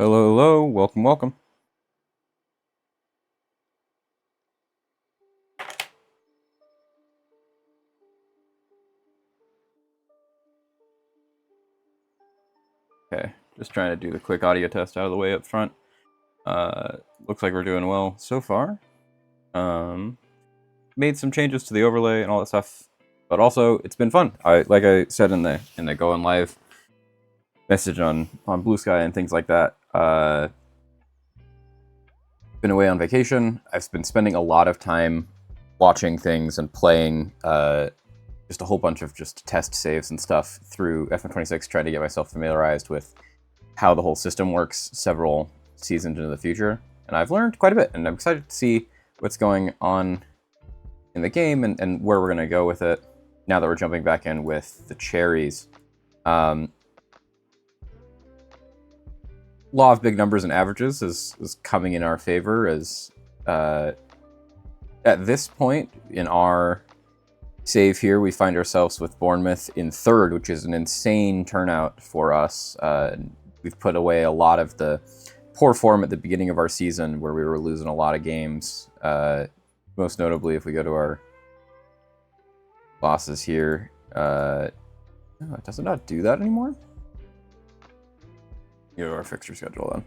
Hello, hello, welcome, welcome. Okay, just trying to do the quick audio test out of the way up front. Looks like we're doing well so far. Made some changes to the overlay and all that stuff, but also it's been fun. Like I said in the going live message on Blue Sky and things like that. Been away on vacation. I've been spending a lot of time watching things and playing just a whole bunch of just test saves and stuff through FM26, trying to get myself familiarized with how the whole system works several seasons into the future. And I've learned quite a bit, and I'm excited to see what's going on in the game and where we're going to go with it now that we're jumping back in with the cherries. Law of big numbers and averages is coming in our favor as at this point in our save here, we find ourselves with Bournemouth in third, which is an insane turnout for us. We've put away a lot of the poor form at the beginning of our season where we were losing a lot of games. Most notably, if we go to our losses here, does it not do that anymore? Go to our fixture schedule then.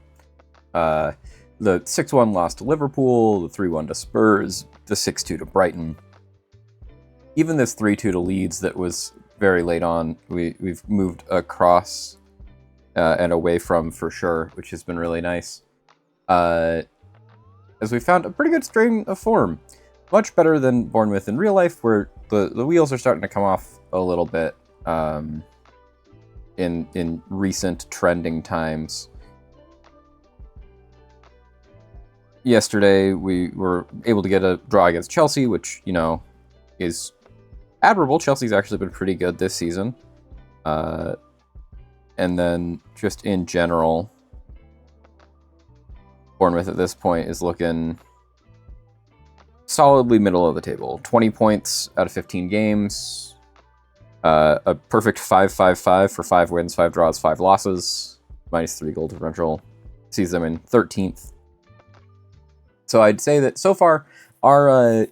The 6-1 loss to Liverpool, the 3-1 to Spurs, the 6-2 to Brighton. Even this 3-2 to Leeds that was very late on, we've moved across and away from for sure, which has been really nice. As we found a pretty good string of form. Much better than Bournemouth in real life, where the wheels are starting to come off a little bit in recent trending times. Yesterday, we were able to get a draw against Chelsea, which, is admirable. Chelsea's actually been pretty good this season. And then just in general, Bournemouth at this point is looking solidly middle of the table. 20 points out of 15 games. A perfect 5-5-5 for 5 wins, 5 draws, 5 losses. -3 goal differential. Sees them in 13th. So I'd say that so far, our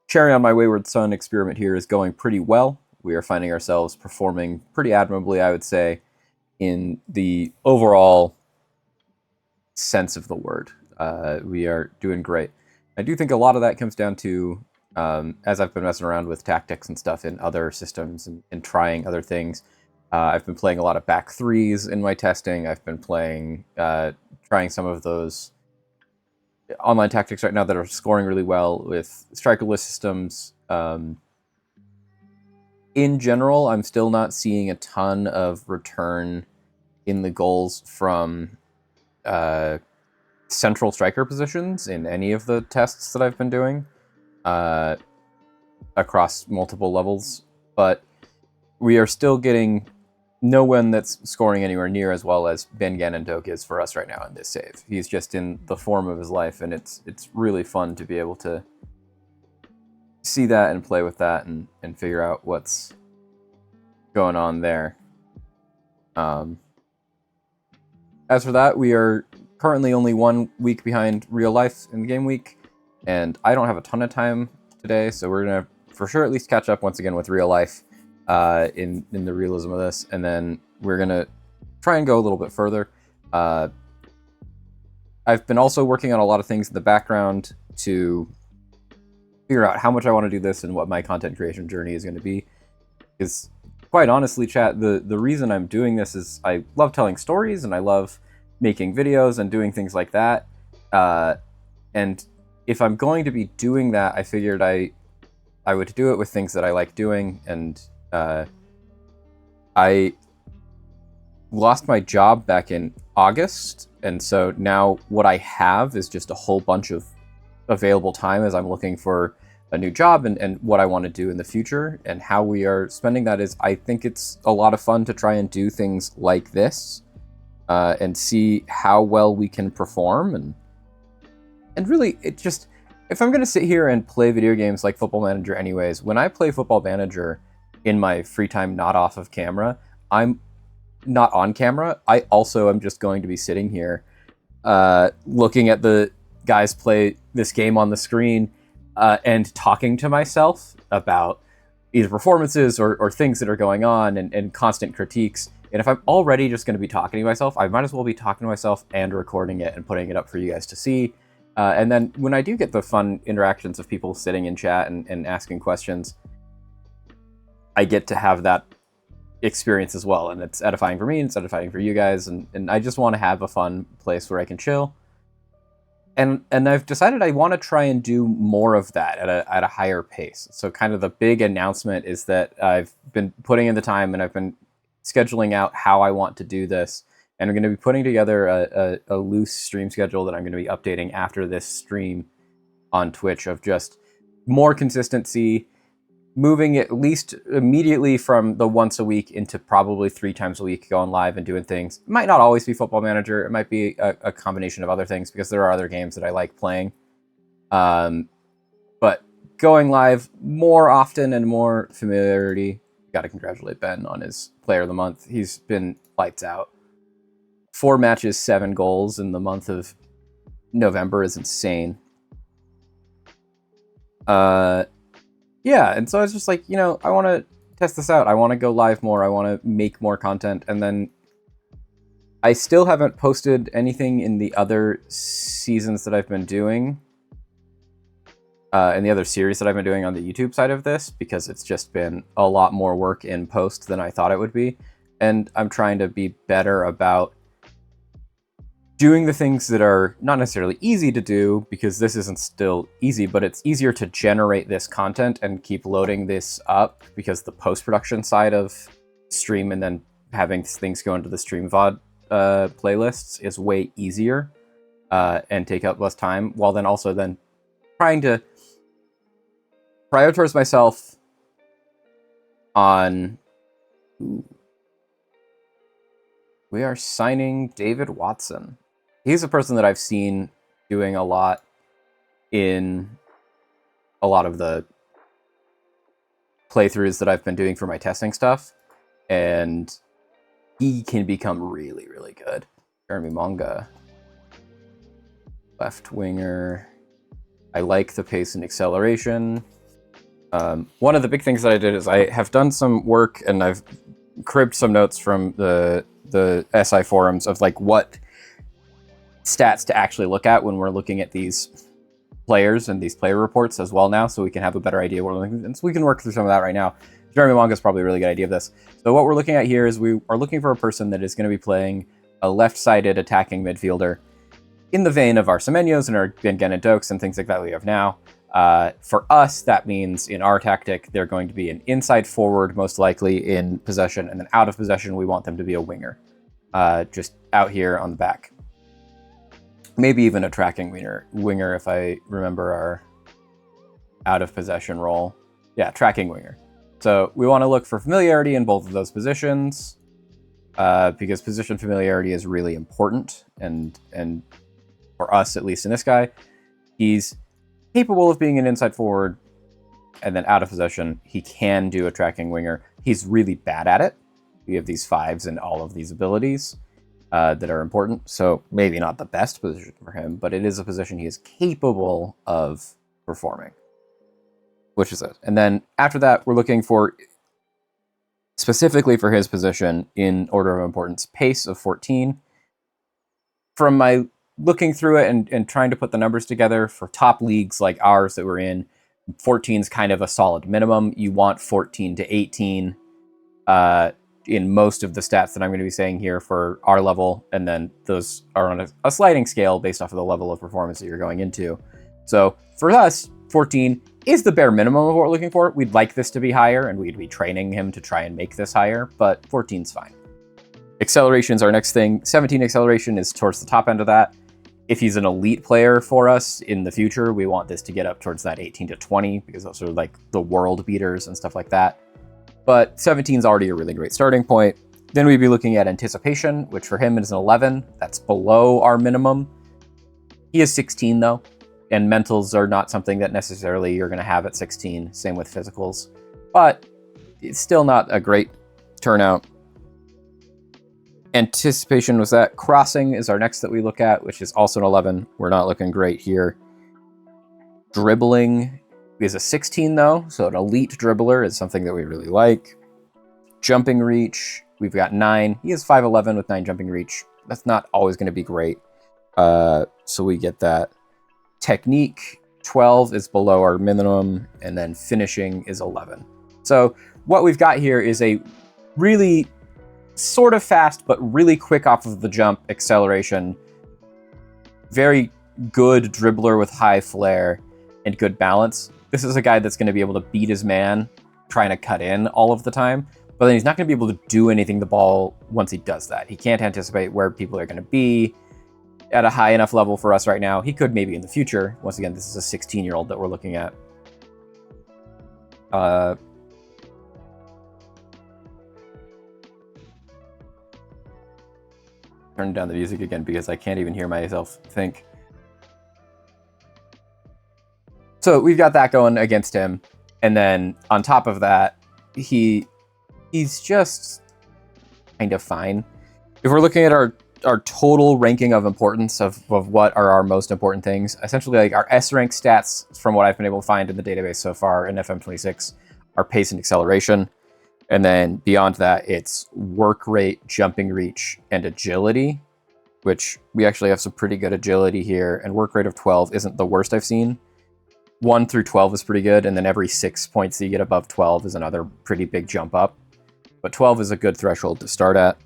cherry on my Wayward Son experiment here is going pretty well. We are finding ourselves performing pretty admirably, I would say, in the overall sense of the word. We are doing great. I do think a lot of that comes down to, as I've been messing around with tactics and stuff in other systems and trying other things, I've been playing a lot of back threes in my testing. I've been playing, trying some of those online tactics right now that are scoring really well with strikerless systems. In general, I'm still not seeing a ton of return in the goals from central striker positions in any of the tests that I've been doing across multiple levels, but we are still getting no one that's scoring anywhere near as well as Ben Ganondok is for us right now in this save. He's just in the form of his life, and it's really fun to be able to see that and play with that and figure out what's going on there. As for that, we are currently only 1 week behind real life in the game week, and I don't have a ton of time today, so we're going to for sure at least catch up once again with real life in the realism of this, and then we're going to try and go a little bit further. I've been also working on a lot of things in the background to figure out how much I want to do this and what my content creation journey is going to be. Because quite honestly, chat, the reason I'm doing this is I love telling stories and I love making videos and doing things like that. And if I'm going to be doing that, I figured I would do it with things that I like doing. And I lost my job back in August. And so now what I have is just a whole bunch of available time as I'm looking for a new job and what I want to do in the future. And how we are spending that is, I think it's a lot of fun to try and do things like this and see how well we can perform. And really, it just, if I'm going to sit here and play video games like Football Manager anyways, when I play Football Manager in my free time, not off of camera, I'm not on camera. I also am just going to be sitting here looking at the guys play this game on the screen and talking to myself about either performances or things that are going on and constant critiques. And if I'm already just going to be talking to myself, I might as well be talking to myself and recording it and putting it up for you guys to see. And then when I do get the fun interactions of people sitting in chat and asking questions, I get to have that experience as well. And it's edifying for me, and it's edifying for you guys. And I just want to have a fun place where I can chill. And I've decided I want to try and do more of that at a higher pace. So kind of the big announcement is that I've been putting in the time and I've been scheduling out how I want to do this. And I'm going to be putting together a loose stream schedule that I'm going to be updating after this stream on Twitch of just more consistency, moving at least immediately from the once a week into probably 3 times a week going live and doing things. It might not always be Football Manager. It might be a combination of other things because there are other games that I like playing. But going live more often and more familiarity. Got to congratulate Ben on his Player of the Month. He's been lights out. 4 matches, 7 goals in the month of November is insane. Yeah, and so I was just like, I want to test this out. I want to go live more. I want to make more content. And then I still haven't posted anything in the other seasons that I've been doing, in the other series that I've been doing on the YouTube side of this, because it's just been a lot more work in post than I thought it would be. And I'm trying to be better about doing the things that are not necessarily easy to do, because this isn't still easy, but it's easier to generate this content and keep loading this up, because the post-production side of stream and then having things go into the stream VOD playlists is way easier and take up less time, while then also then trying to prioritize myself on... Ooh. We are signing David Watson. He's a person that I've seen doing a lot in a lot of the playthroughs that I've been doing for my testing stuff, and he can become really, really good. Jeremy Monga, left winger. I like the pace and acceleration. One of the big things that I did is I have done some work, and I've cribbed some notes from the SI forums of like what stats to actually look at when we're looking at these players and these player reports as well now, so we can have a better idea what we're looking at. And so we can work through some of that right now. Jeremy Monga is probably a really good idea of this. So what we're looking at here is we are looking for a person that is going to be playing a left-sided attacking midfielder in the vein of our Semenyos and our Bengen and Dokes and things like that we have now. For us, that means in our tactic, they're going to be an inside forward, most likely in possession, and then out of possession, we want them to be a winger, just out here on the back. Maybe even a tracking winger if I remember our out of possession role. Yeah, tracking winger. So we want to look for familiarity in both of those positions, because position familiarity is really important, and for us, at least in this guy, he's capable of being an inside forward, and then out of possession, he can do a tracking winger. He's really bad at it. We have these 5s and all of these abilities that are important, so maybe not the best position for him, but it is a position he is capable of performing, which is it. And then after that, we're looking for, specifically for his position, in order of importance, pace of 14. From my looking through it and trying to put the numbers together for top leagues like ours that we're in, 14 is kind of a solid minimum. You want 14 to 18 in most of the stats that I'm going to be saying here for our level, and then those are on a sliding scale based off of the level of performance that you're going into. So for us, 14 is the bare minimum of what we're looking for. We'd like this to be higher, and we'd be training him to try and make this higher, but 14 is fine. Acceleration is our next thing. 17 acceleration is towards the top end of that. If he's an elite player for us in the future, we want this to get up towards that 18 to 20, because those are like the world beaters and stuff like that. But 17 is already a really great starting point. Then we'd be looking at anticipation, which for him is an 11. That's below our minimum. He is 16 though, and mentals are not something that necessarily you're going to have at 16. Same with physicals, but it's still not a great turnout. Anticipation was that. Crossing is our next that we look at, which is also an 11. We're not looking great here. Dribbling is a 16, though, so an elite dribbler is something that we really like. Jumping reach, we've got 9. He is 5'11 with 9 jumping reach. That's not always going to be great, so we get that. Technique, 12 is below our minimum, and then finishing is 11. So what we've got here is a really sort of fast, but really quick off of the jump acceleration. Very good dribbler with high flair and good balance. This is a guy that's going to be able to beat his man trying to cut in all of the time, but then he's not going to be able to do anything the ball once he does that. He can't anticipate where people are going to be at a high enough level for us right now. He could maybe in the future. Once again, this is a 16-year-old that we're looking at. Turn down the music again because I can't even hear myself think. So we've got that going against him, and then on top of that, he's just kind of fine. If we're looking at our total ranking of importance of what are our most important things, essentially like our S rank stats from what I've been able to find in the database so far in FM26 are pace and acceleration. And then beyond that, it's work rate, jumping reach, and agility, which we actually have some pretty good agility here. And work rate of 12 isn't the worst I've seen. 1 through 12 is pretty good, and then every 6 points that you get above 12 is another pretty big jump up. But 12 is a good threshold to start at.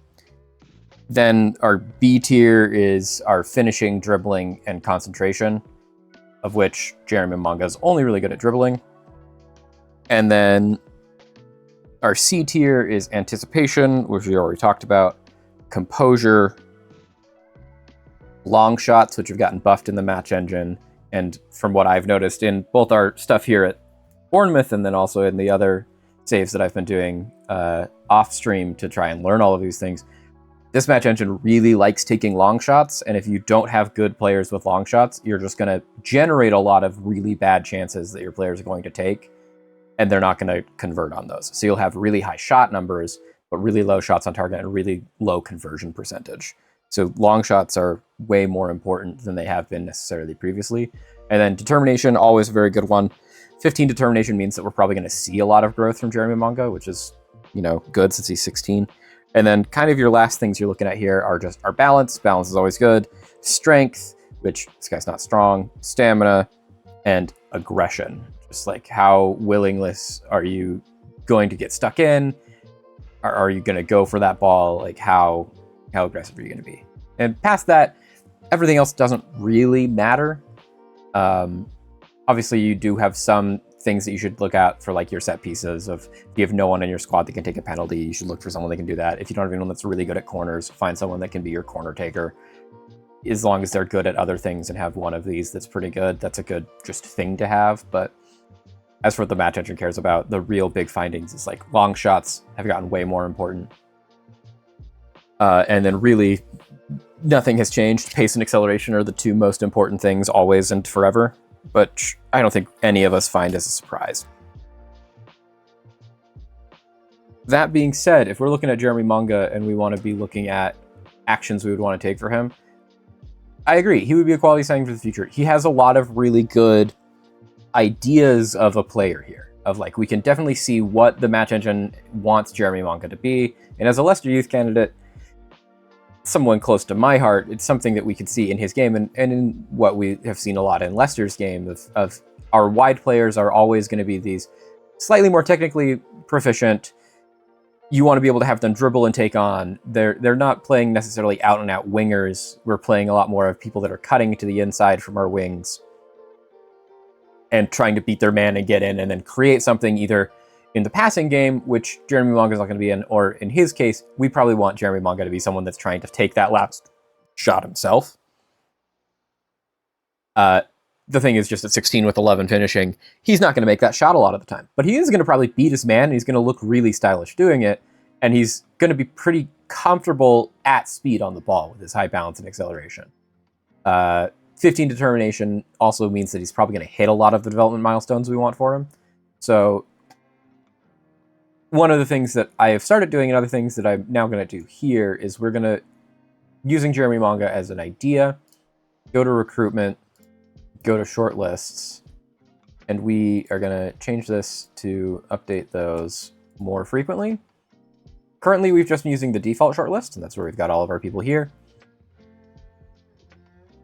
Then our B tier is our finishing, dribbling, and concentration, of which Jeremy Manga is only really good at dribbling. And then our C tier is anticipation, which we already talked about, composure, long shots, which have gotten buffed in the match engine, and from what I've noticed in both our stuff here at Bournemouth and then also in the other saves that I've been doing off stream to try and learn all of these things, this match engine really likes taking long shots, and if you don't have good players with long shots, you're just going to generate a lot of really bad chances that your players are going to take, and they're not going to convert on those. So you'll have really high shot numbers, but really low shots on target and really low conversion percentage. So long shots are way more important than they have been necessarily previously. And then determination, always a very good one. 15 determination means that we're probably going to see a lot of growth from Jeremy Manga, which is, good since he's 16. And then kind of your last things you're looking at here are just our balance. Balance is always good. Strength, which this guy's not strong. Stamina, and aggression. Just like how willingness are you going to get stuck in? Are you going to go for that ball? Like how aggressive are you going to be? And past that, everything else doesn't really matter. Obviously, you do have some things that you should look at for like your set pieces of if you have no one in your squad that can take a penalty, you should look for someone that can do that. If you don't have anyone that's really good at corners, find someone that can be your corner taker. As long as they're good at other things and have one of these that's pretty good, that's a good just thing to have. But as for what the match engine cares about, the real big findings is like long shots have gotten way more important. And then really nothing has changed. Pace and acceleration are the two most important things always and forever, but I don't think any of us find as a surprise. That being said, if we're looking at Jeremy Manga and we want to be looking at actions we would want to take for him, I agree. He would be a quality signing for the future. He has a lot of really good ideas of a player here. Of like, we can definitely see what the match engine wants Jeremy Manga to be. And as a Leicester youth candidate, someone close to my heart, it's something that we could see in his game and in what we have seen a lot in Leicester's game of our wide players are always going to be these slightly more technically proficient. You want to be able to have them dribble and take on. They're not playing necessarily out and out wingers. We're playing a lot more of people that are cutting to the inside from our wings and trying to beat their man and get in and then create something either in the passing game, which Jeremy Manga is not going to be in, or in his case, we probably want Jeremy Manga to be someone that's trying to take that last shot himself. The thing is just at 16 with 11 finishing, he's not going to make that shot a lot of the time. But he is going to probably beat his man, and he's going to look really stylish doing it, and he's going to be pretty comfortable at speed on the ball with his high balance and acceleration. 15 determination also means that he's probably going to hit a lot of the development milestones we want for him. So one of the things that I have started doing and other things that I'm now going to do here is we're going to, using Jeremy Manga as an idea, go to recruitment, go to short lists, and we are going to change this to update those more frequently. Currently, we've just been using the default shortlist, and that's where we've got all of our people here.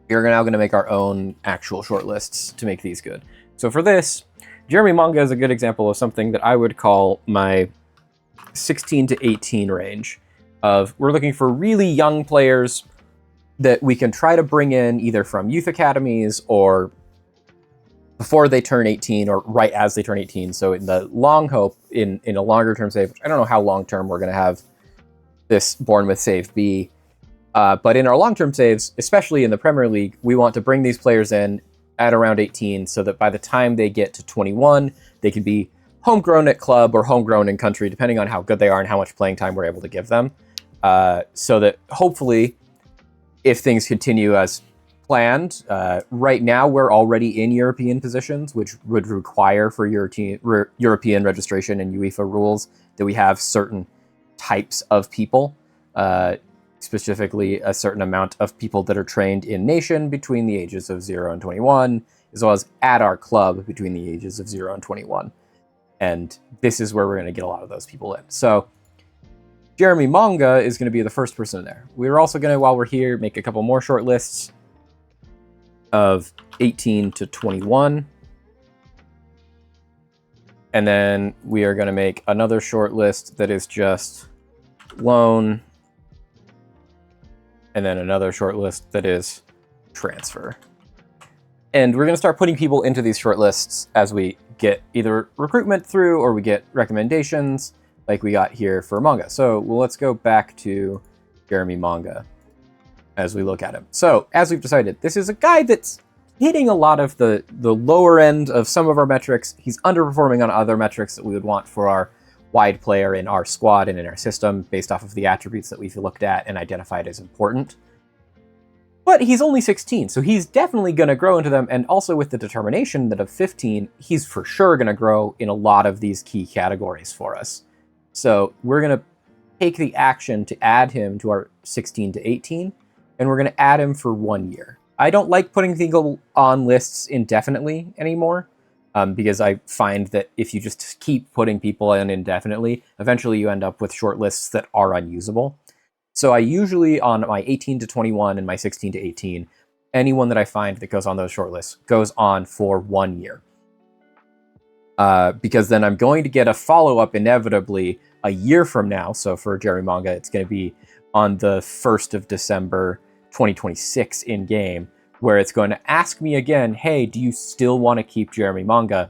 We're now going to make our own actual shortlists to make these good. So for this, Jeremy Manga is a good example of something that I would call my 16 to 18 range. We're looking for really young players that we can try to bring in either from youth academies or before they turn 18 or right as they turn 18. So in the long hope, in a longer term save, I don't know how long term we're going to have this Bournemouth save be, but in our long term saves, especially in the Premier League, we want to bring these players in at around 18 so that by the time they get to 21, they can be homegrown at club or homegrown in country, depending on how good they are and how much playing time we're able to give them. So that hopefully, if things continue as planned, right now we're already in European positions, which would require for European registration and UEFA rules that we have certain types of people, specifically a certain amount of people that are trained in nation between the ages of 0 and 21, as well as at our club between the ages of 0 and 21. And this is where we're going to get a lot of those people in. So Jeremy Manga is going to be the first person in there. We're also going to, while we're here, make a couple more short lists of 18 to 21. And then we are going to make another short list that is just loan. And then another short list that is transfer. And we're going to start putting people into these short lists as we get either recruitment through or we get recommendations like we got here for Manga. So let's go back to Jeremy Manga as we look at him. So as we've decided, this is a guy that's hitting a lot of the lower end of some of our metrics. He's underperforming on other metrics that we would want for our wide player in our squad and in our system based off of the attributes that we've looked at and identified as important. But he's only 16, so he's definitely going to grow into them, and also with the determination that of 15, he's for sure going to grow in a lot of these key categories for us. So we're going to take the action to add him to our 16 to 18, and we're going to add him for 1 year. I don't like putting people on lists indefinitely anymore, because I find that if you just keep putting people in indefinitely, eventually you end up with short lists that are unusable. So I usually, on my 18 to 21 and my 16 to 18, anyone that I find that goes on those short lists goes on for 1 year. Because then I'm going to get a follow-up inevitably a year from now. So for Jeremy Manga, it's going to be on the 1st of December, 2026 in-game, where it's going to ask me again, hey, do you still want to keep Jeremy Manga?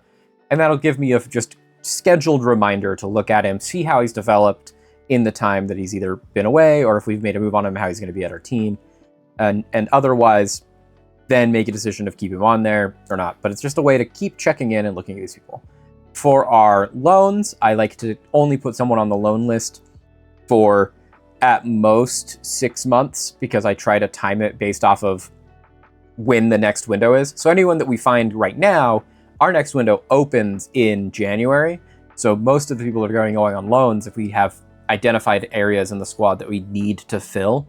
And that'll give me a just scheduled reminder to look at him, see how he's developed in the time that he's either been away or if we've made a move on him, how he's going to be at our team. And otherwise, then make a decision of keep him on there or not. But it's just a way to keep checking in and looking at these people. For our loans, I like to only put someone on the loan list for at most 6 months because I try to time it based off of when the next window is. So anyone that we find right now, our next window opens in January. So most of the people that are going on loans, if we have identified areas in the squad that we need to fill,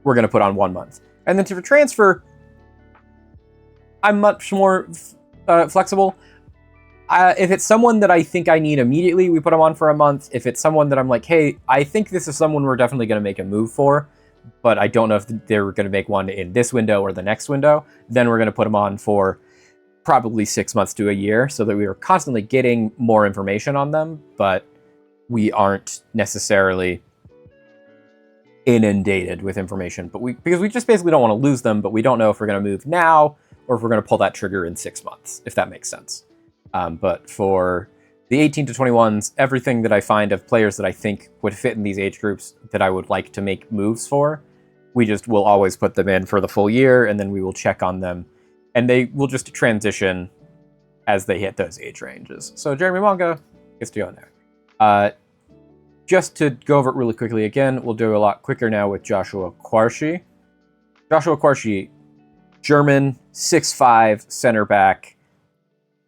we're going to put on 1 month. And then for transfer, I'm much more flexible. If it's someone that I think I need immediately, we put them on for a month. If it's someone that I'm like, hey, I think this is someone we're definitely going to make a move for, but I don't know if they're going to make one in this window or the next window, then we're going to put them on for probably 6 months to a year so that we are constantly getting more information on them, but we aren't necessarily inundated with information. But because we just basically don't want to lose them, but we don't know if we're going to move now or if we're going to pull that trigger in 6 months, if that makes sense. But for the 18 to 21s, everything that I find of players that I think would fit in these age groups that I would like to make moves for, we just will always put them in for the full year, and then we will check on them, and they will just transition as they hit those age ranges. So Jeremy Manga gets to go in there. Just to go over it really quickly again, we'll do a lot quicker now with Joshua Quarshi. Joshua Quarshi, German, 6'5", center back.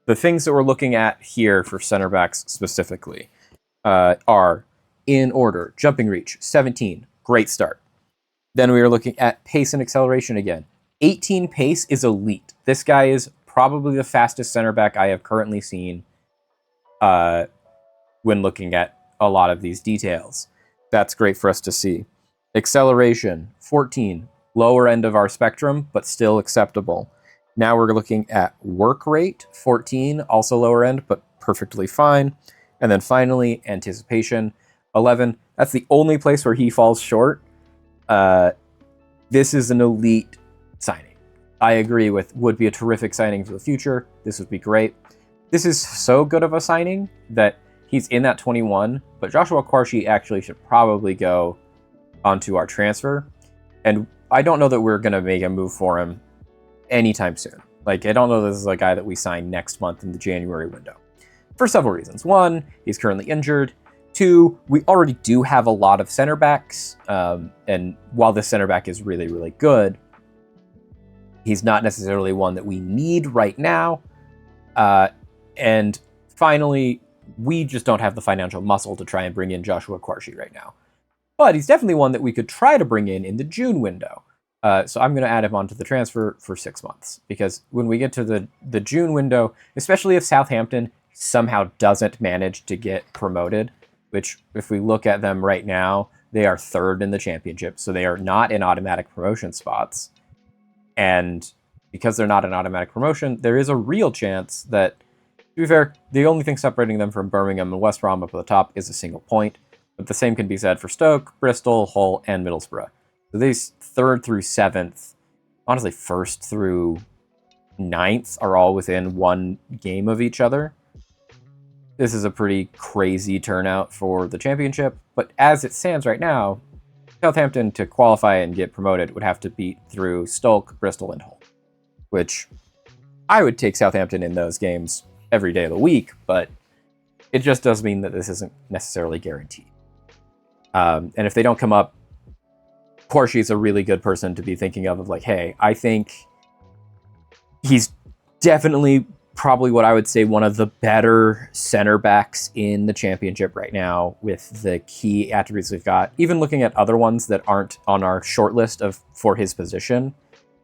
The things that we're looking at here for center backs specifically. are in order. Jumping reach, 17. Great start. Then we are looking at pace and acceleration again. 18 pace is elite. This guy is probably the fastest center back I have currently seen when looking at a lot of these details. That's great for us to see. Acceleration, 14. Lower end of our spectrum, but still acceptable. Now we're looking at work rate, 14. Also lower end, but perfectly fine. And then finally, anticipation, 11. That's the only place where he falls short. This is an elite signing. I agree with would be a terrific signing for the future. This would be great. This is so good of a signing that he's in that 21, but Joshua Kwarshi actually should probably go onto our transfer. And I don't know that we're going to make a move for him anytime soon. Like, I don't know this is a guy that we sign next month in the January window. For several reasons. One, he's currently injured. Two, we already do have a lot of center backs. And while this center back is really, really good, he's not necessarily one that we need right now. And finally, we just don't have the financial muscle to try and bring in Joshua Kwarshi right now. But he's definitely one that we could try to bring in the June window. So I'm going to add him onto the transfer for 6 months. Because when we get to the June window, especially if Southampton somehow doesn't manage to get promoted, which if we look at them right now, they are third in the championship. So they are not in automatic promotion spots. And because they're not an automatic promotion, there is a real chance that, to be fair, the only thing separating them from Birmingham and West Brom up at the top is a single point. But the same can be said for Stoke, Bristol, Hull, and Middlesbrough. So these 3rd through 7th, honestly 1st through 9th, are all within one game of each other. This is a pretty crazy turnout for the championship. But as it stands right now, Southampton, to qualify and get promoted, would have to beat through Stoke, Bristol, and Hull. Which I would take Southampton in those games every day of the week, but it just does mean that this isn't necessarily guaranteed. And if they don't come up, Kwarshi is a really good person to be thinking of like, hey, I think he's definitely probably what I would say one of the better center backs in the championship right now with the key attributes we've got. Even looking at other ones that aren't on our short list for his position,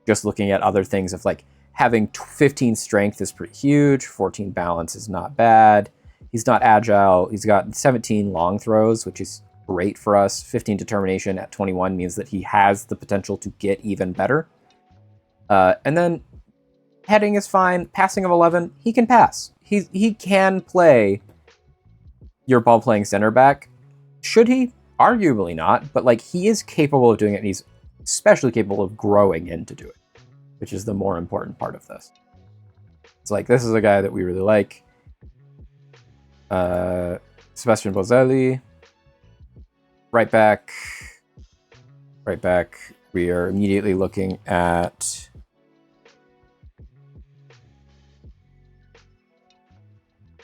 just looking at other things of like having 15 strength is pretty huge, 14 balance is not bad. He's not agile. He's got 17 long throws, which is great for us. 15 determination at 21 means that he has the potential to get even better. And then heading is fine. Passing of 11, he can pass. He can play your ball-playing center back. Should he? Arguably not, but like he is capable of doing it, and he's especially capable of growing into do it, which is the more important part of this. It's like, this is a guy that we really like. Sebastian Bozelli. Right back. We are immediately looking at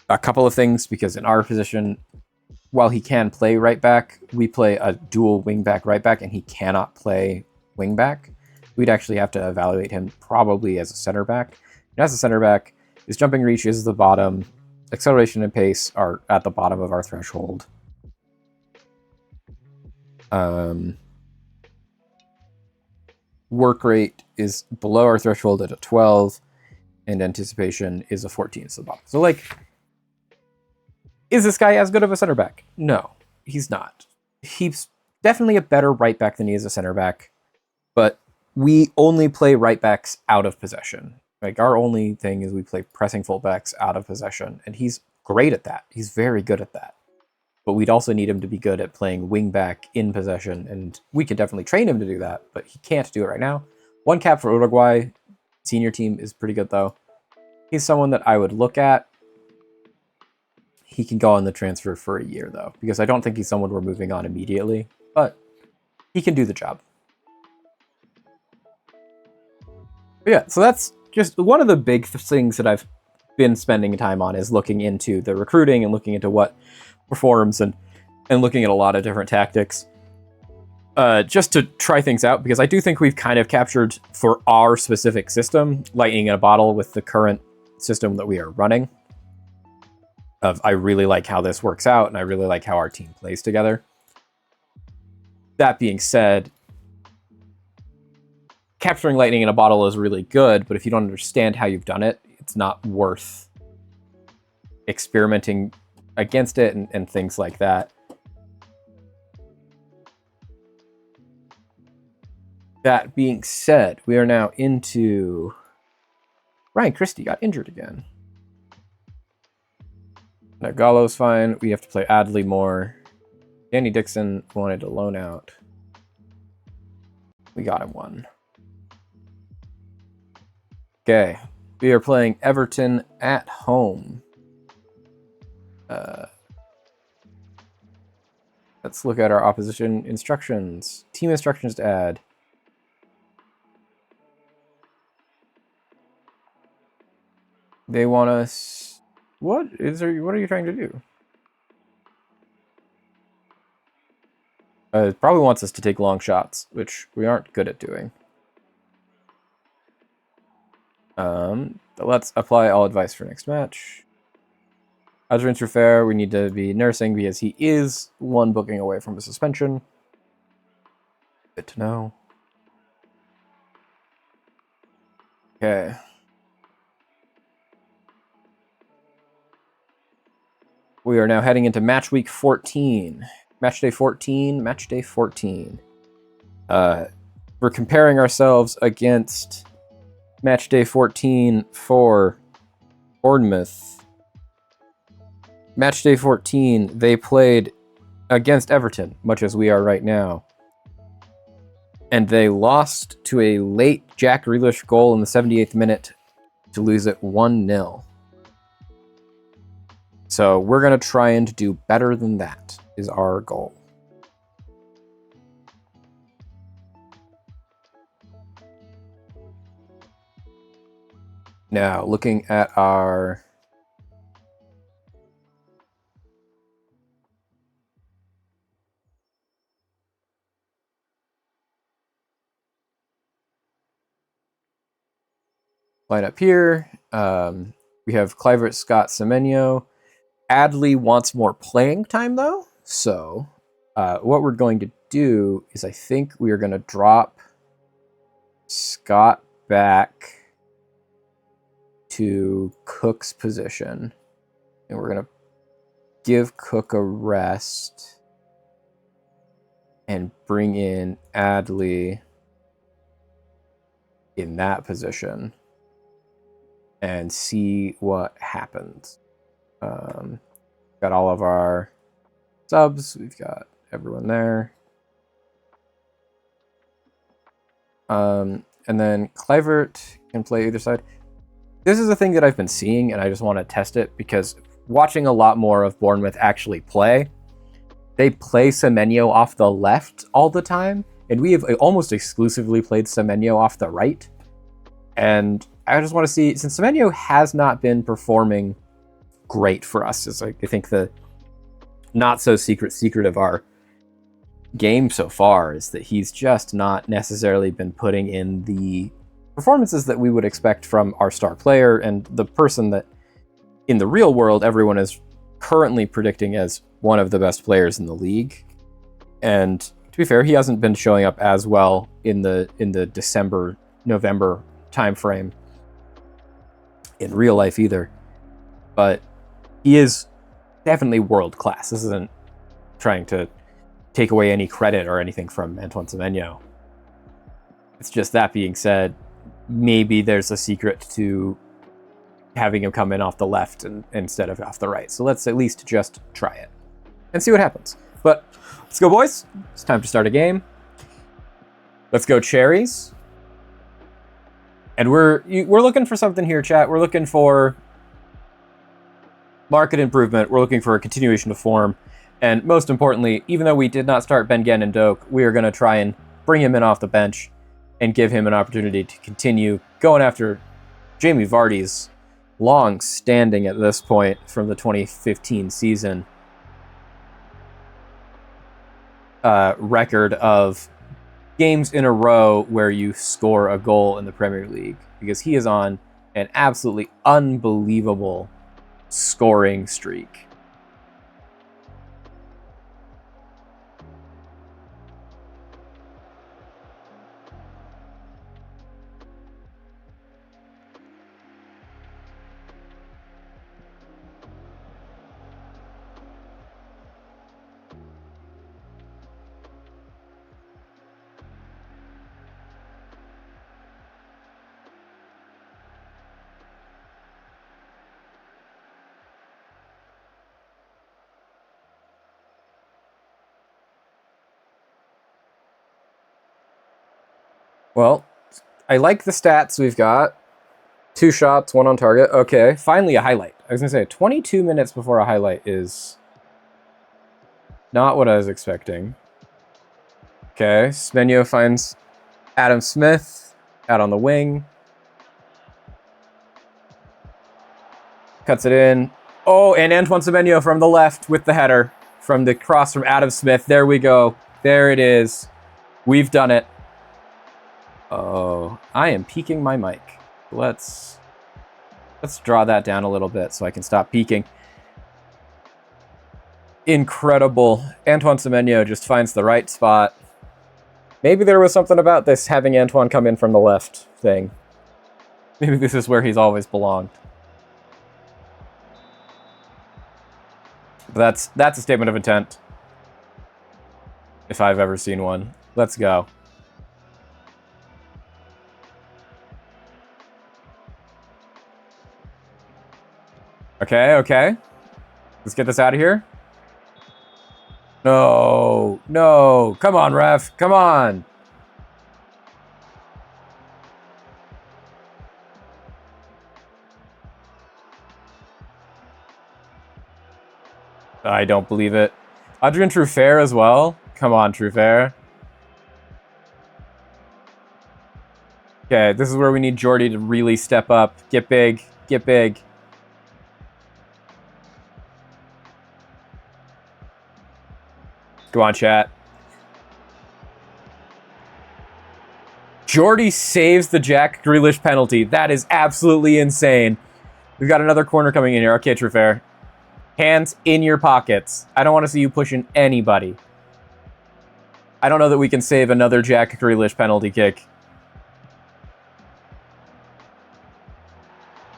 a couple of things, because in our position, while he can play right back, we play a dual wing back right back, and he cannot play wing back. We'd actually have to evaluate him probably as a center back. And as a center back, his jumping reach is the bottom. Acceleration and pace are at the bottom of our threshold. Work rate is below our threshold at a 12, and anticipation is a 14. So the bottom. So like, is this guy as good of a center back? No, he's not. He's definitely a better right back than he is a center back, but we only play right backs out of possession. Like, our only thing is we play pressing fullbacks out of possession, and he's great at that. He's very good at that. But we'd also need him to be good at playing wing back in possession, and we could definitely train him to do that, but he can't do it right now. 1 cap for Uruguay. Senior team is pretty good, though. He's someone that I would look at. He can go on the transfer for a year, though, because I don't think he's someone we're moving on immediately, but he can do the job. But yeah, so that's just one of the big things that I've been spending time on, is looking into the recruiting and looking into what performs and looking at a lot of different tactics just to try things out, because I do think we've kind of captured, for our specific system, lightning in a bottle with the current system that we are running. of I really like how this works out and I really like how our team plays together. That being said, capturing lightning in a bottle is really good, but if you don't understand how you've done it, it's not worth experimenting against it and things like that. That being said, we are now into... Ryan Christie got injured again. Now Gallo's fine. We have to play Adley more. Danny Dixon wanted to loan out. We got him one. Okay. We are playing Everton at home. Let's look at our opposition instructions. Team instructions to add. They want us... What are you trying to do? It probably wants us to take long shots, which we aren't good at doing. Let's apply all advice for next match. As rinse fair, we need to be nursing because he is one booking away from a suspension. Good to know. Okay. We are now heading into match week 14. Match day 14. Match day 14. We're comparing ourselves against match day 14 for Bournemouth. Match day 14, they played against Everton, much as we are right now. And they lost to a late Jack Grealish goal in the 78th minute to lose it 1-0. So we're going to try and do better than that, is our goal. Now, looking at our... lineup here. We have Kluivert, Scott, Semenyo. Adley wants more playing time, though. So what we're going to do is I think we are going to drop Scott back to Cook's position. And we're going to give Cook a rest and bring in Adley in that position and see what happens. Got all of our subs. We've got everyone there. And then Kluivert can play either side. This is a thing that I've been seeing, and I just want to test it because watching a lot more of Bournemouth actually play, they play Semenyo off the left all the time, and we have almost exclusively played Semenyo off the right. And I just want to see, since Semenyo has not been performing great for us, is like I think the not so secret of our game so far is that he's just not necessarily been putting in the performances that we would expect from our star player and the person that in the real world everyone is currently predicting as one of the best players in the league. And to be fair, he hasn't been showing up as well in the December, November timeframe in real life either. But he is definitely world class. This isn't trying to take away any credit or anything from Antoine Semenyo. It's just that being said, maybe there's a secret to having him come in off the left instead of off the right. So let's at least just try it and see what happens. But let's go, boys. It's time to start a game. Let's go cherries. And we're looking for something here, chat. We're looking for market improvement. We're looking for a continuation of form. And most importantly, even though we did not start Ben-Gan and Doak, we are going to try and bring him in off the bench and give him an opportunity to continue going after Jamie Vardy's long-standing at this point from the 2015 season record of games in a row where you score a goal in the Premier League, because he is on an absolutely unbelievable scoring streak. Well, I like the stats we've got. 2 shots, 1 on target. Okay, finally a highlight. I was going to say, 22 minutes before a highlight is not what I was expecting. Okay, Svenio finds Adam Smith out on the wing. Cuts it in. Oh, and Antoine Semenyo from the left with the header from the cross from Adam Smith. There we go. There it is. We've done it. Oh, I am peaking my mic. Let's draw that down a little bit so I can stop peaking. Incredible. Antoine Semenyo just finds the right spot. Maybe there was something about this having Antoine come in from the left thing. Maybe this is where he's always belonged. But that's a statement of intent. If I've ever seen one. Let's go. Okay. Let's get this out of here. No. Come on, ref. Come on. I don't believe it. Adrien Truffert as well. Come on, Truffert. Okay, this is where we need Jordy to really step up. Get big. Get big. Go on, chat. Jordy saves the Jack Grealish penalty. That is absolutely insane. We've got another corner coming in here. Okay, Truffert. Hands in your pockets. I don't want to see you pushing anybody. I don't know that we can save another Jack Grealish penalty kick.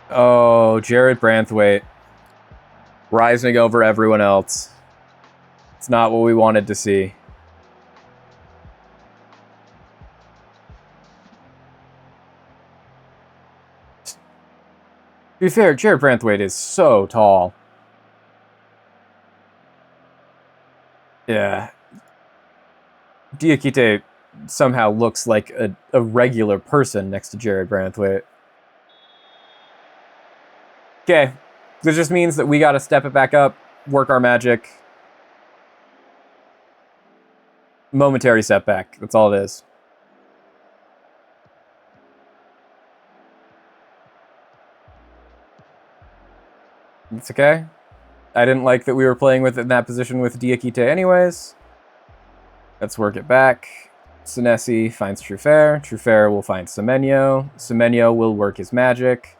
Oh, Jared Branthwaite. Rising over everyone else. It's not what we wanted to see. To be fair, Jared Branthwaite is so tall. Yeah. Diakite somehow looks like a regular person next to Jared Branthwaite. Okay. This just means that we got to step it back up, work our magic. Momentary setback. That's all it is. It's okay. I didn't like that we were playing with it in that position with Diakite anyways. Let's work it back. Senesi finds Truffert. Truffert will find Semenyo. Semenyo will work his magic.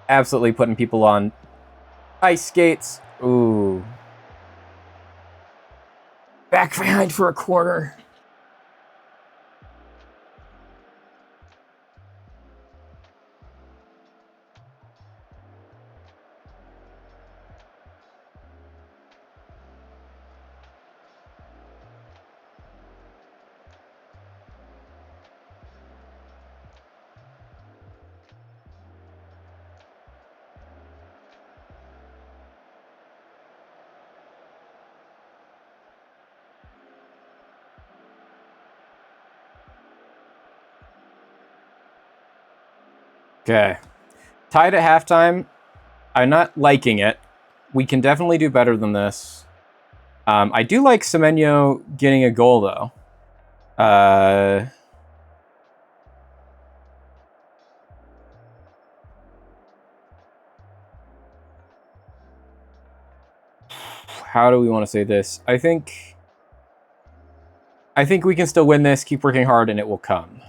Absolutely putting people on ice skates. Ooh. Back behind for a corner. Okay. Tied at halftime. I'm not liking it. We can definitely do better than this. I do like Semenyo getting a goal, though. How do we want to say this? I think we can still win this. Keep working hard, and it will come.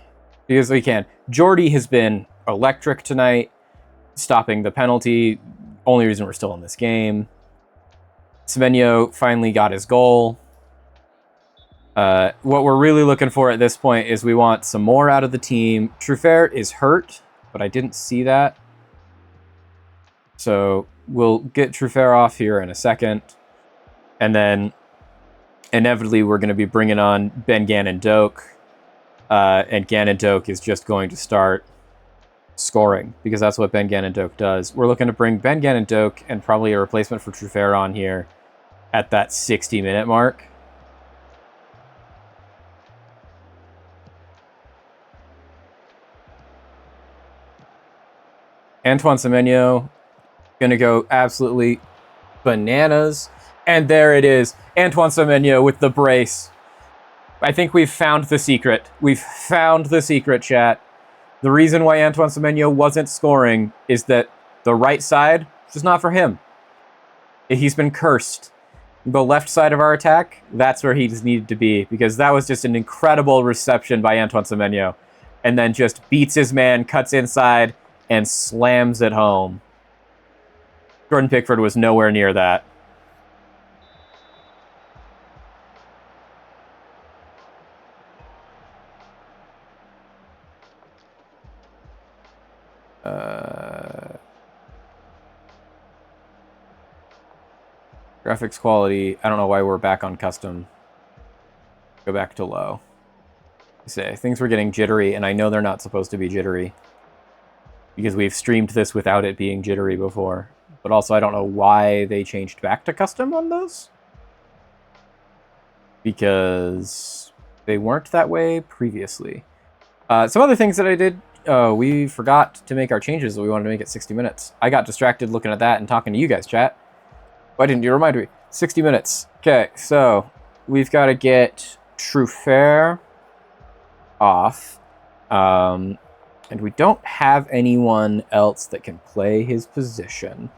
Because we can. Jordy has been electric tonight, stopping the penalty, only reason we're still in this game. Semenyo finally got his goal. What we're really looking for at this point is we want some more out of the team. Truffert is hurt, but I didn't see that. So we'll get Truffert off here in a second. And then inevitably we're going to be bringing on Ben Gannon Doak. And Gannon Doak is just going to start scoring because that's what Ben Gannon Doak does. We're looking to bring Ben Gannon Doak and probably a replacement for Truffert on here at that 60-minute mark. Antoine Semenyo going to go absolutely bananas. And there it is. Antoine Semenyo with the brace. I think we've found the secret. We've found the secret, chat. The reason why Antoine Semenyo wasn't scoring is that the right side is just not for him. He's been cursed. The left side of our attack, that's where he just needed to be, because that was just an incredible reception by Antoine Semenyo. And then just beats his man, cuts inside, and slams it home. Jordan Pickford was nowhere near that. Graphics quality, I don't know why we're back on custom. Go back to low. Say things were getting jittery, and I know they're not supposed to be jittery because we've streamed this without it being jittery before. But also, I don't know why they changed back to custom on those, because they weren't that way previously. Some other things that I did, we forgot to make our changes that we wanted to make at 60 minutes. I got distracted looking at that and talking to you guys, chat. Why didn't you remind me? 60 minutes. Okay, so we've got to get Truffert off. And we don't have anyone else that can play his position.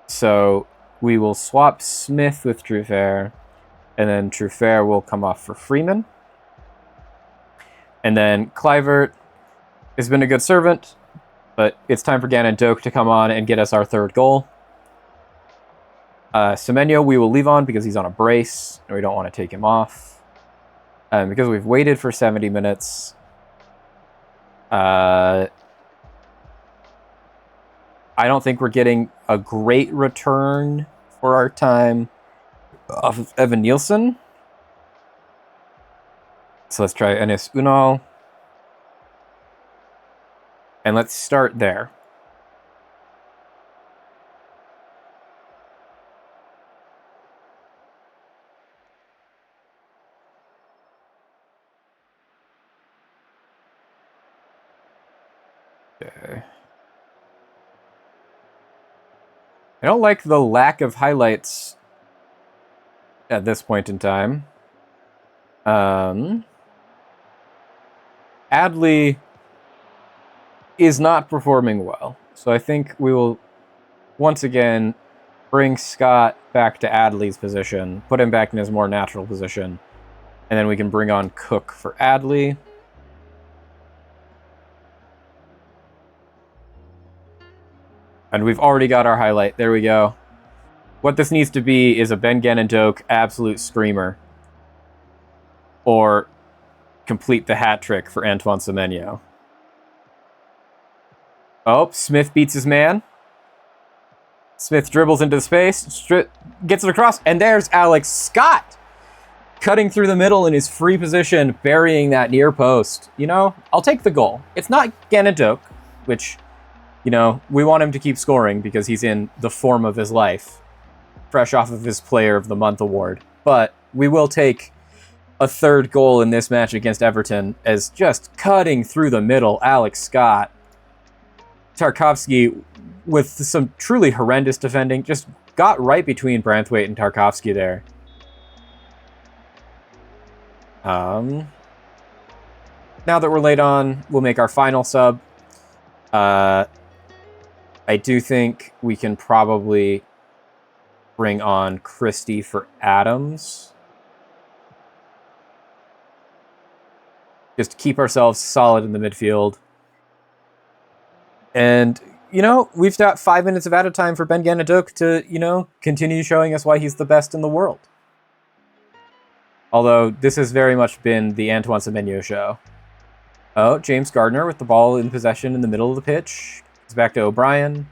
So we will swap Smith with Truffert, and then Truffert will come off for Freeman. And then Kluivert has been a good servant, but it's time for Gannon Doak to come on and get us our third goal. Semenyo we will leave on because he's on a brace, and we don't want to take him off. Because we've waited for 70 minutes. I don't think we're getting a great return for our time off of Evan Nielsen. So let's try Enes Unal. And let's start there. Okay. I don't like the lack of highlights at this point in time. Adley is not performing well. So I think we will once again bring Scott back to Adley's position, put him back in his more natural position, and then we can bring on Cook for Adley. And we've already got our highlight. There we go. What this needs to be is a Ben Gannon Doak absolute screamer. Or complete the hat trick for Antoine Semenyo. Oh, Smith beats his man. Smith dribbles into space, gets it across, and there's Alex Scott cutting through the middle in his free position, burying that near post. You know, I'll take the goal. It's not Gannon Doak, which, you know, we want him to keep scoring because he's in the form of his life, fresh off of his Player of the Month award. But we will take a third goal in this match against Everton as just cutting through the middle, Alex Scott. Tarkowski, with some truly horrendous defending, just got right between Branthwaite and Tarkowski there. Now that we're late on, we'll make our final sub. I do think we can probably bring on Christie for Adams. Just to keep ourselves solid in the midfield. And you know, we've got 5 minutes of added time for Ben Ganondorf to, you know, continue showing us why he's the best in the world. Although, this has very much been the Antoine Semenyo show. Oh, James Gardner with the ball in possession in the middle of the pitch. It's back to O'Brien.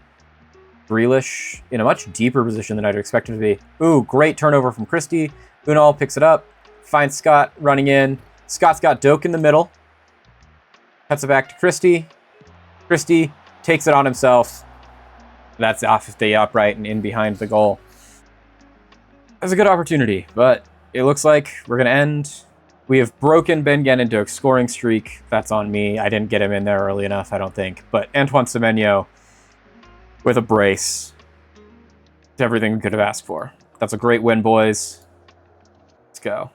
Grealish in a much deeper position than I'd expect him to be. Ooh, great turnover from Christie. Unal picks it up. Finds Scott running in. Scott's got Doak in the middle. Cuts it back to Christie. Christie takes it on himself. That's off the upright and in behind the goal. That's a good opportunity, but it looks like we're going to end. We have broken Ben Ganondorf's scoring streak. That's on me. I didn't get him in there early enough, I don't think. But Antoine Semenyo with a brace. It's everything we could have asked for. That's a great win, boys. Let's go.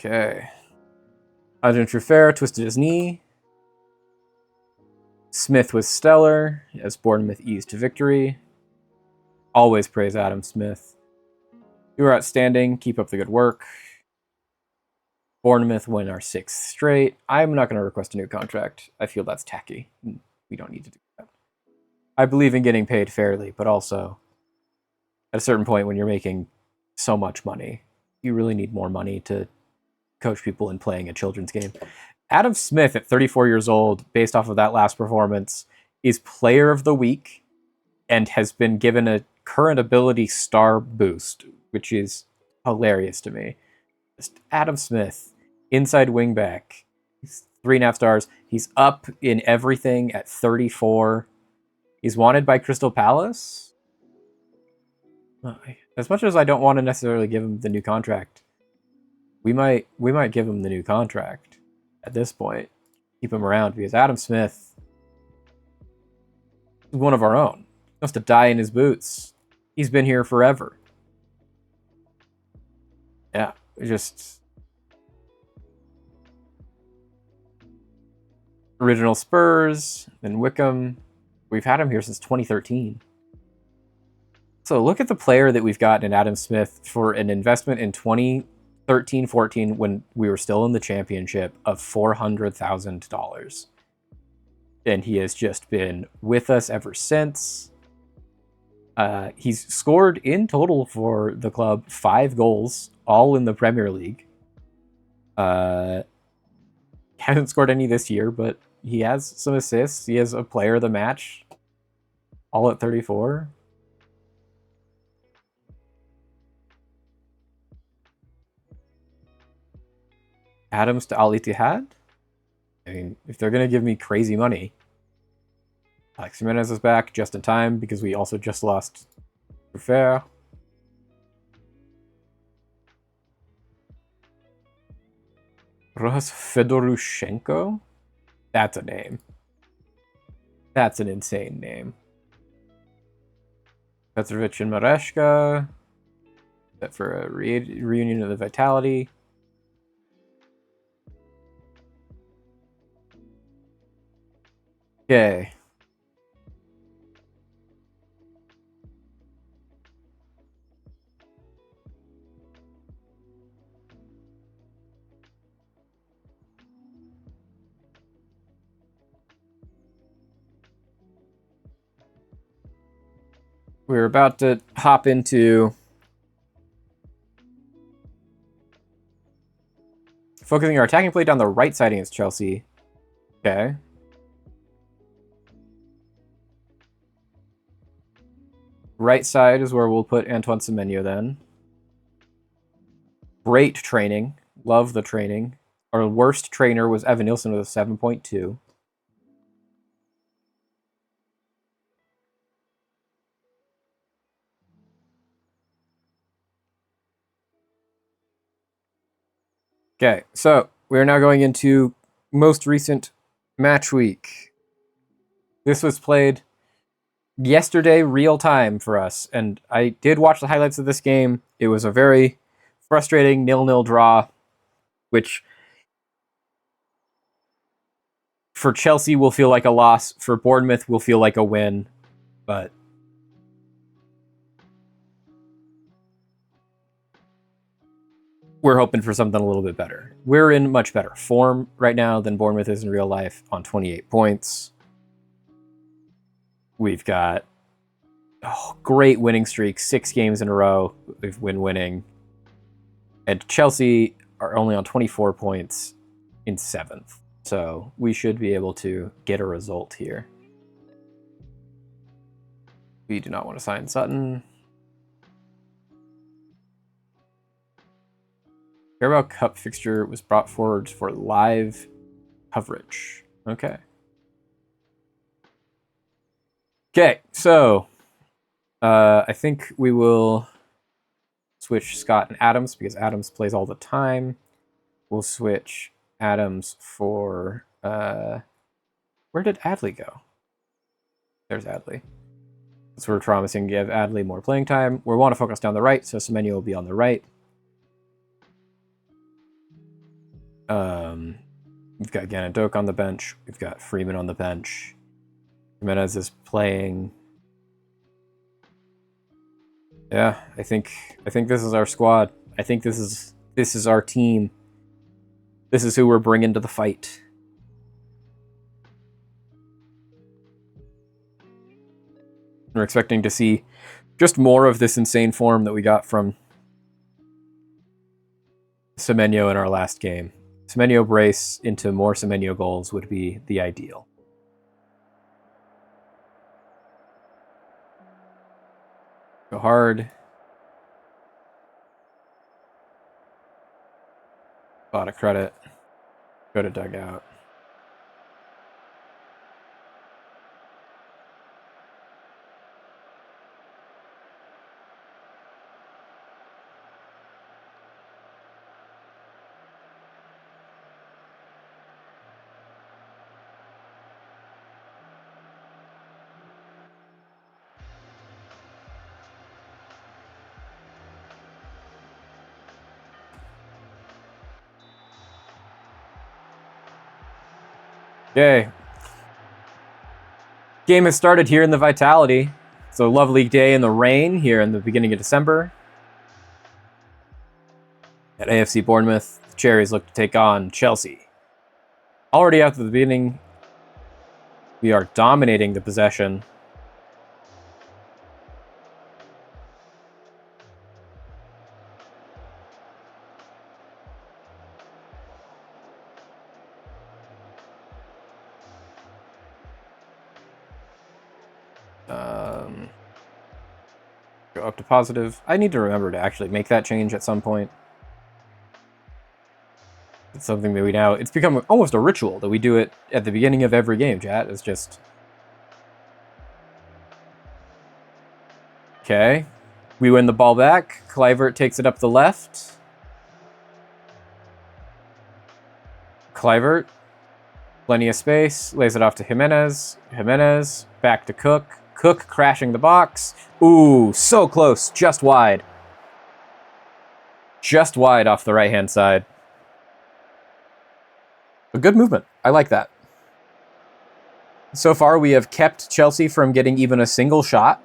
Okay. Adrien Truffert twisted his knee. Smith was stellar as Bournemouth eased to victory. Always praise Adam Smith. You were outstanding. Keep up the good work. Bournemouth win our 6th straight. I'm not going to request a new contract. I feel that's tacky. We don't need to do that. I believe in getting paid fairly, but also at a certain point when you're making so much money, you really need more money to coach people in playing a children's game. Adam Smith, at 34 years old, based off of that last performance, is Player of the Week and has been given a current ability star boost, which is hilarious to me. Just Adam Smith, inside wingback. He's 3.5 stars. He's up in everything at 34. He's wanted by Crystal Palace. As much as I don't want to necessarily give him the new contract, we might give him the new contract at this point. Keep him around because Adam Smith is one of our own. He wants to die in his boots. He's been here forever. Yeah, just original Spurs, then Wickham. We've had him here since 2013. So look at the player that we've gotten in Adam Smith for an investment in 2013-14 when we were still in the championship of $400,000. And he has just been with us ever since. He's scored in total for the club 5 goals, all in the Premier League. Hasn't scored any this year, but he has some assists. He has a player of the match, all at 34. Adams to Al Ittihad? I mean, if they're going to give me crazy money. Alex Jimenez is back just in time because we also just lost Truffert. Rojas Fedorushenko? That's a name. That's an insane name. Petrovic and Mareshka. Set for a reunion of the Vitality. Okay. We're about to hop into focusing our attacking play down the right side against Chelsea. Okay. Right side is where we'll put Antoine Semenyo then. Great training. Love the training. Our worst trainer was Evan Nilsson with a 7.2. Okay, so we're now going into most recent match week. This was played yesterday, real time for us, and I did watch the highlights of this game. It was a very frustrating 0-0 draw, which for Chelsea will feel like a loss, for Bournemouth will feel like a win, but we're hoping for something a little bit better. We're in much better form right now than Bournemouth is in real life on 28 points. We've got great winning streak, 6 games in a row. We've been winning. And Chelsea are only on 24 points in 7th. So we should be able to get a result here. We do not want to sign Sutton. Carabao Cup fixture was brought forward for live coverage. Okay. Okay, so I think we will switch Scott and Adams because Adams plays all the time. We'll switch Adams for... where did Adley go? There's Adley. So we're promising to give Adley more playing time. We want to focus down the right, so Semenyo will be on the right. We've got Ganondok on the bench. We've got Freeman on the bench. Jimenez is playing. Yeah, I think this is our squad. I think this is our team. This is who we're bringing to the fight. We're expecting to see just more of this insane form that we got from Semenyo in our last game. Semenyo brace into more Semenyo goals would be the ideal. Go hard. A lot of credit. Go to dugout. Okay. Game has started here in the Vitality. It's a lovely day in the rain here in the beginning of December. At AFC Bournemouth, the Cherries look to take on Chelsea. Already after the beginning, we are dominating the possession. Go up to positive. I need to remember to actually make that change at some point. It's something that we now... It's become almost a ritual that we do it at the beginning of every game, chat. It's just... Okay. We win the ball back. Kluivert takes it up the left. Kluivert. Plenty of space. Lays it off to Jimenez. Jimenez. Back to Cook. Cook crashing the box. Ooh, so close. Just wide. Just wide off the right-hand side. A good movement. I like that. So far, we have kept Chelsea from getting even a single shot.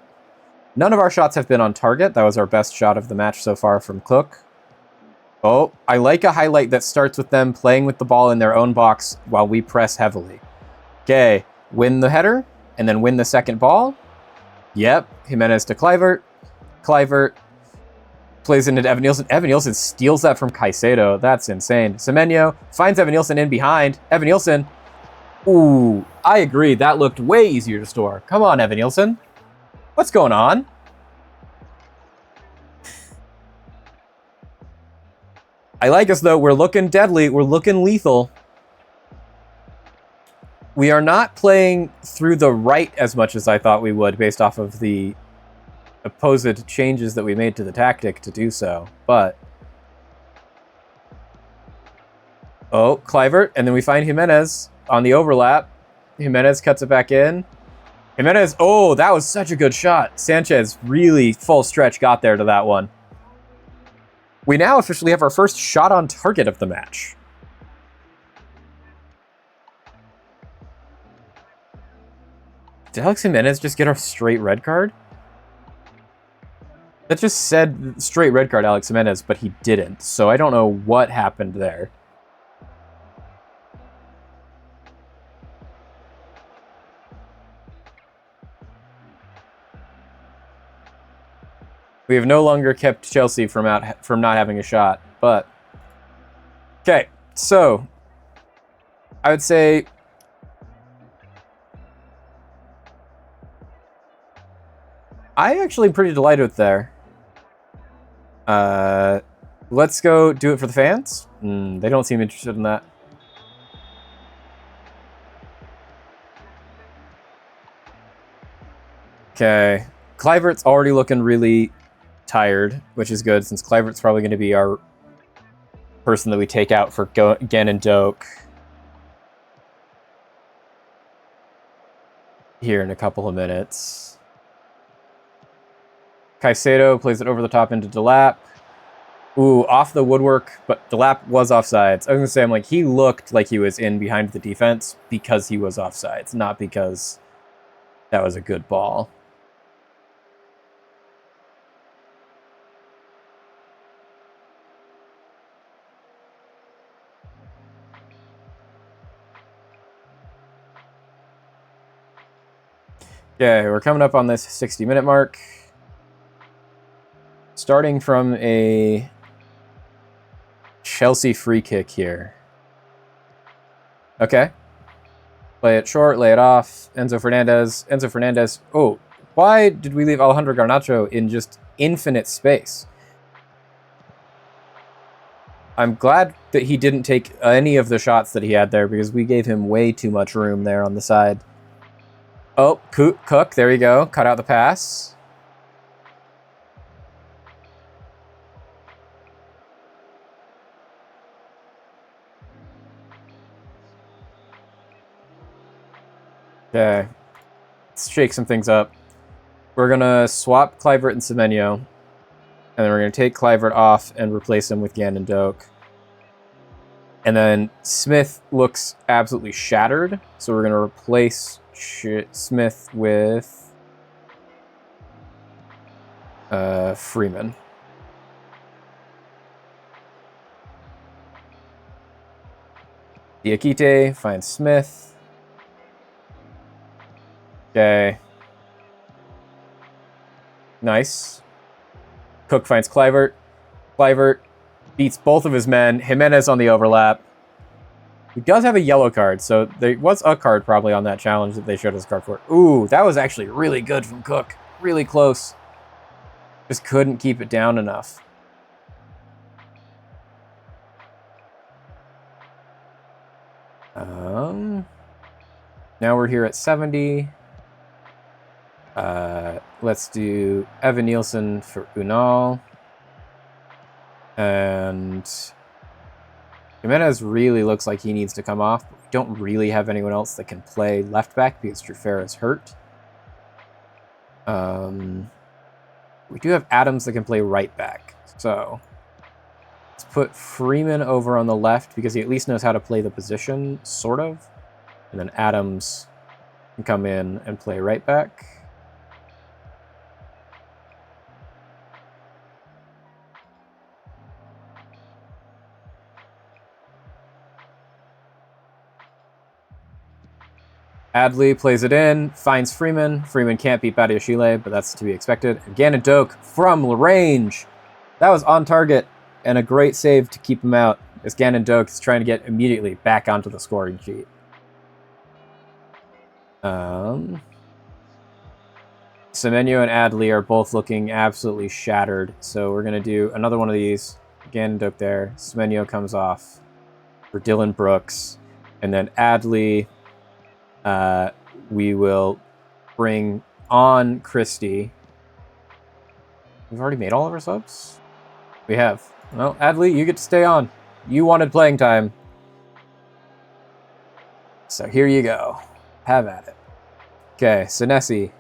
None of our shots have been on target. That was our best shot of the match so far from Cook. Oh, I like a highlight that starts with them playing with the ball in their own box while we press heavily. Okay, win the header, and then win the second ball. Yep, Jimenez to Kluivert. Kluivert plays into Evan Nielsen. Evan Nielsen steals that from Caicedo. That's insane. Semenyo finds Evan Nielsen in behind. Evan Nielsen. Ooh, I agree. That looked way easier to store. Come on, Evan Nielsen. What's going on? I like us, though. We're looking deadly. We're looking lethal. We are not playing through the right as much as I thought we would based off of the opposed changes that we made to the tactic to do so. But... Oh, Kluivert. And then we find Jimenez on the overlap. Jimenez cuts it back in. Jimenez. Oh, that was such a good shot. Sanchez really full stretch got there to that one. We now officially have our first shot on target of the match. Did Alex Jimenez just get a straight red card? That just said straight red card Alex Jimenez, but he didn't. So I don't know what happened there. We have no longer kept Chelsea from not having a shot, but okay. So I would say I'm actually pretty delighted with there. Let's go do it for the fans. They don't seem interested in that. Okay, Kluivert's already looking really tired, which is good since Kluivert's probably going to be our person that we take out for Gen and Doak here in a couple of minutes. Caicedo plays it over the top into Delap. Ooh, off the woodwork, but Delap was offsides. I was going to say, I'm like, he looked like he was in behind the defense because he was offsides, not because that was a good ball. Okay, we're coming up on this 60-minute mark. Starting from a Chelsea free kick here. Okay. Play it short, lay it off. Enzo Fernandez. Oh, why did we leave Alejandro Garnacho in just infinite space? I'm glad that he didn't take any of the shots that he had there because we gave him way too much room there on the side. Oh, Cook, there you go. Cut out the pass. Okay. Let's shake some things up. We're going to swap Kluivert and Semenyo. And then we're going to take Kluivert off and replace him with Gan and Doak. And then Smith looks absolutely shattered. So we're going to replace Smith with Freeman. Diakite finds Smith. Okay. Nice. Cook finds Kluivert. Kluivert beats both of his men. Jimenez on the overlap. He does have a yellow card, so there was a card probably on that challenge that they showed us a card for. Ooh, that was actually really good from Cook. Really close. Just couldn't keep it down enough. Now we're here at 70. Let's do Evan Nielsen for Unal. And Jimenez really looks like he needs to come off, but we don't really have anyone else that can play left back because Truffaut is hurt. We do have Adams that can play right back. So let's put Freeman over on the left because he at least knows how to play the position, sort of. And then Adams can come in and play right back. Adley plays it in, finds Freeman. Freeman can't beat Badiashile, but that's to be expected. And Gan and Doak from range. That was on target and a great save to keep him out as Gan and Doak is trying to get immediately back onto the scoring sheet. Semenyo and Adley are both looking absolutely shattered, so we're going to do another one of these. Gan and Doak there. Semenyo comes off for Dylan Brooks. And then Adley... we will bring on Christie. We've already made all of our subs? We have. Well, Adley, you get to stay on. You wanted playing time. So here you go. Have at it. Okay, Senesi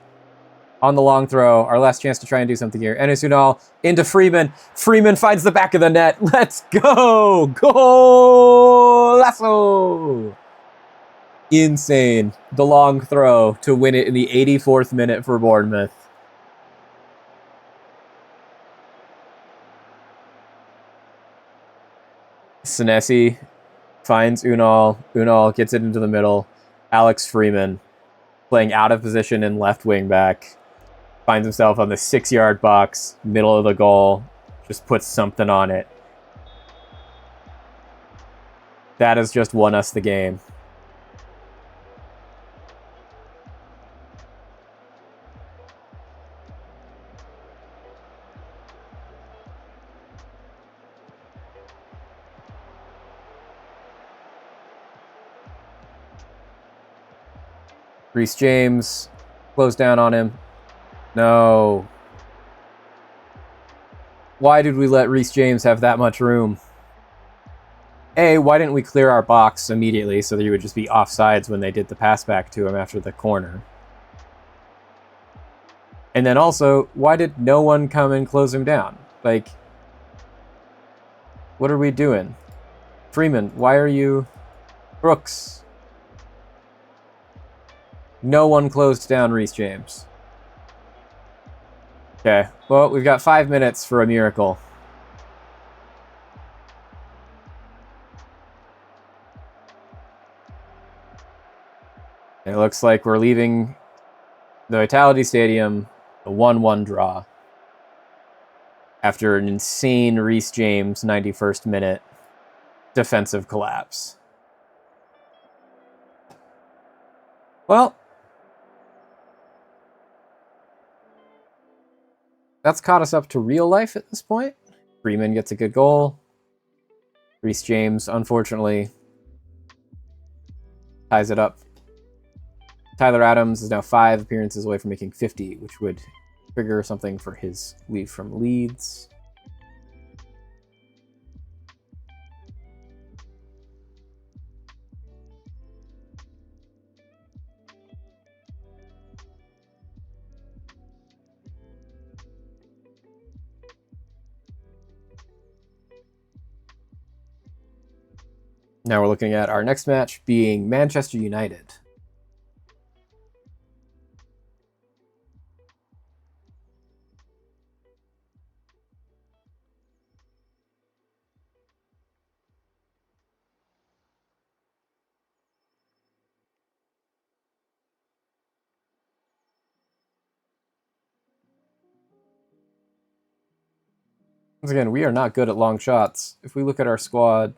on the long throw. Our last chance to try and do something here. Enes Unal into Freeman. Freeman finds the back of the net. Let's go! Golazo! Insane. The long throw to win it in the 84th minute for Bournemouth. Senesi finds Unal. Unal gets it into the middle. Alex Freeman, playing out of position in left wing back, finds himself on the 6-yard box, middle of the goal, just puts something on it. That has just won us the game. Reece James close down on him. No. Why did we let Reece James have that much room? A, why didn't we clear our box immediately so that he would just be offsides when they did the pass back to him after the corner? And then also, why did no one come and close him down? Like, what are we doing? Freeman, why are you... Brooks. No one closed down Reece James. Okay, well, we've got 5 minutes for a miracle. It looks like we're leaving the Vitality Stadium a 1-1 draw after an insane Reece James 91st minute defensive collapse. Well, that's caught us up to real life at this point. Freeman gets a good goal. Reece James, unfortunately, ties it up. Tyler Adams is now 5 appearances away from making 50, which would trigger something for his leave from Leeds. Now we're looking at our next match being Manchester United. Once again, we are not good at long shots. If we look at our squad,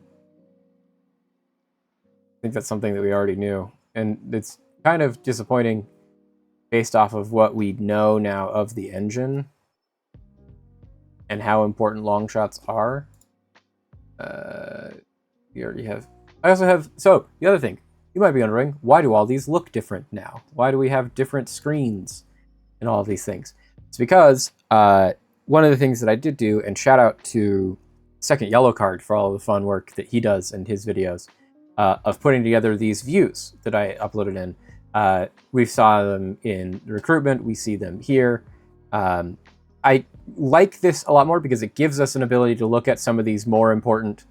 I think that's something that we already knew. And it's kind of disappointing based off of what we know now of the engine and how important long shots are. We already have... I also have... So, the other thing. You might be wondering, why do all these look different now? Why do we have different screens and all of these things? It's because one of the things that I did do, and shout out to Second Yellow Card for all of the fun work that he does in his videos, of putting together these views that I uploaded in. We saw them in recruitment. We see them here. I like this a lot more because it gives us an ability to look at some of these more important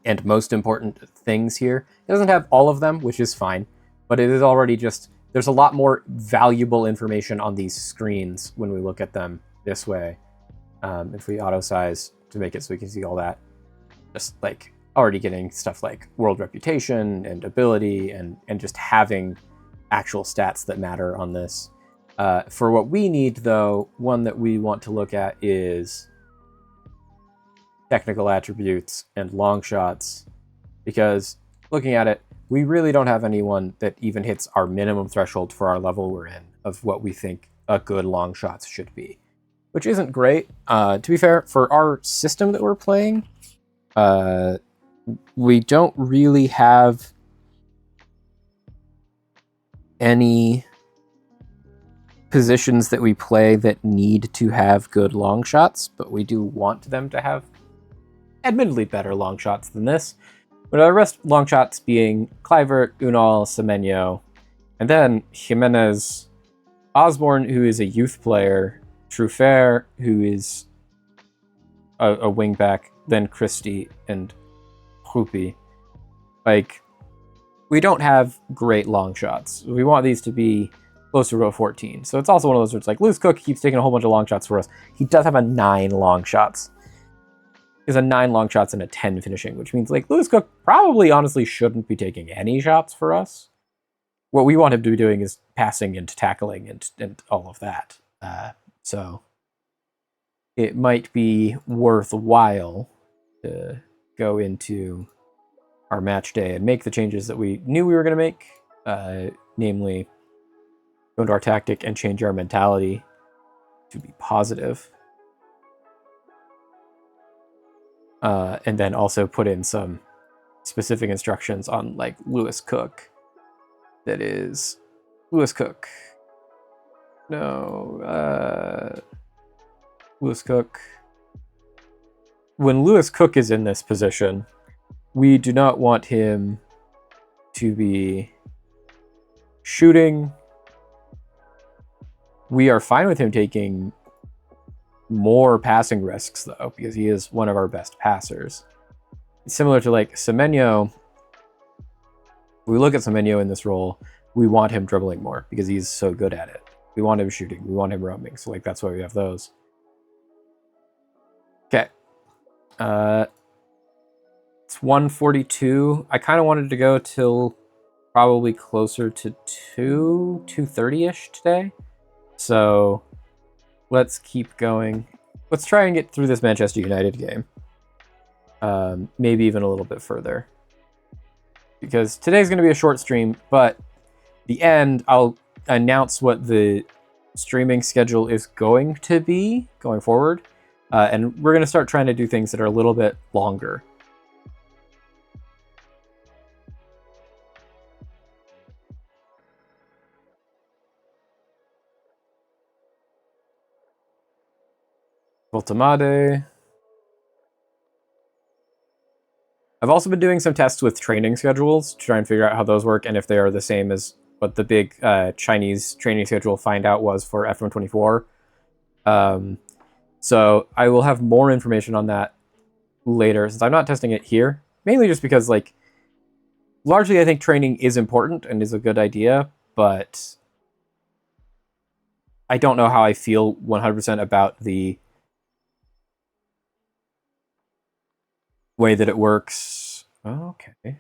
and most important things here. It doesn't have all of them, which is fine, but it is already just... There's a lot more valuable information on these screens when we look at them this way. If we auto size to make it so we can see all that, just like already getting stuff like world reputation and ability and just having actual stats that matter on this. For what we need, though, one that we want to look at is technical attributes and long shots, because looking at it, we really don't have anyone that even hits our minimum threshold for our level we're in of what we think a good long shots should be, which isn't great. To be fair, for our system that we're playing, we don't really have any positions that we play that need to have good long shots, but we do want them to have admittedly better long shots than this. But the rest long shots being Kluivert, Unal, Semenyo, and then Jimenez, Osborne, who is a youth player, Truffert, who is a wingback, then Christie and Rupi. Like, we don't have great long shots. We want these to be closer to a 14. So it's also one of those where it's like, Lewis Cook keeps taking a whole bunch of long shots for us. He does have a 9 long shots. is a 9 long shots and a 10 finishing, which means like Lewis Cook probably honestly shouldn't be taking any shots for us. What we want him to be doing is passing and tackling and all of that. So it might be worthwhile to go into our match day and make the changes that we knew we were going to make, namely go into our tactic and change our mentality to be positive. And then also put in some specific instructions on like Lewis Cook. That is Lewis Cook. No, Lewis Cook. When Lewis Cook is in this position, we do not want him to be shooting. We are fine with him taking more passing risks, though, because he is one of our best passers. Similar to like Semenyo, we look at Semenyo in this role, we want him dribbling more because he's so good at it. We want him shooting, we want him roaming, so like that's why we have those. Okay. It's 1:42. I kind of wanted to go till probably closer to 2:30-ish today. So let's keep going. Let's try and get through this Manchester United game. Maybe even a little bit further. Because today's going to be a short stream, but the end, I'll announce what the streaming schedule is going to be going forward. And we're going to start trying to do things that are a little bit longer. Voltamade. I've also been doing some tests with training schedules to try and figure out how those work and if they are the same as what the big Chinese training schedule find out was for FM24. So I will have more information on that later, since I'm not testing it here, mainly just because, like, largely I think training is important and is a good idea, but I don't know how I feel 100% about the way that it works. Oh, okay.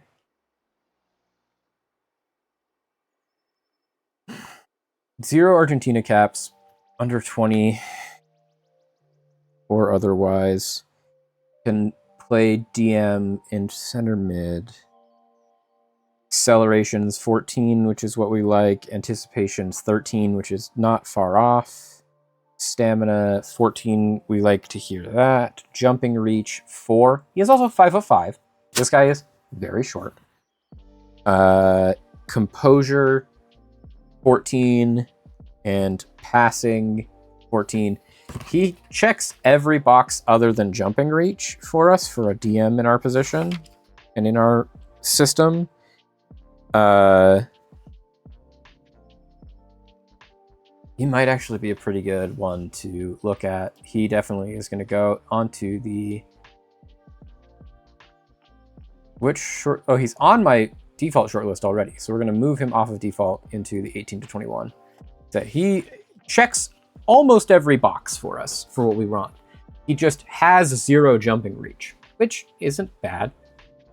Zero Argentina caps, under 20, or otherwise. Can play DM in center mid. Accelerations 14, which is what we like. Anticipations 13, which is not far off. Stamina 14, we like to hear that. Jumping reach 4. He is also 5'5". This guy is very short. Composure 14 and passing 14. He checks every box other than jumping reach for us for a DM in our position and in our system. He might actually be a pretty good one to look at. He definitely is going to go onto the... Which short... Oh, he's on my default shortlist already. So we're going to move him off of default into the 18 to 21. That he checks almost every box for us for what we want. He just has 0 jumping reach, which isn't bad.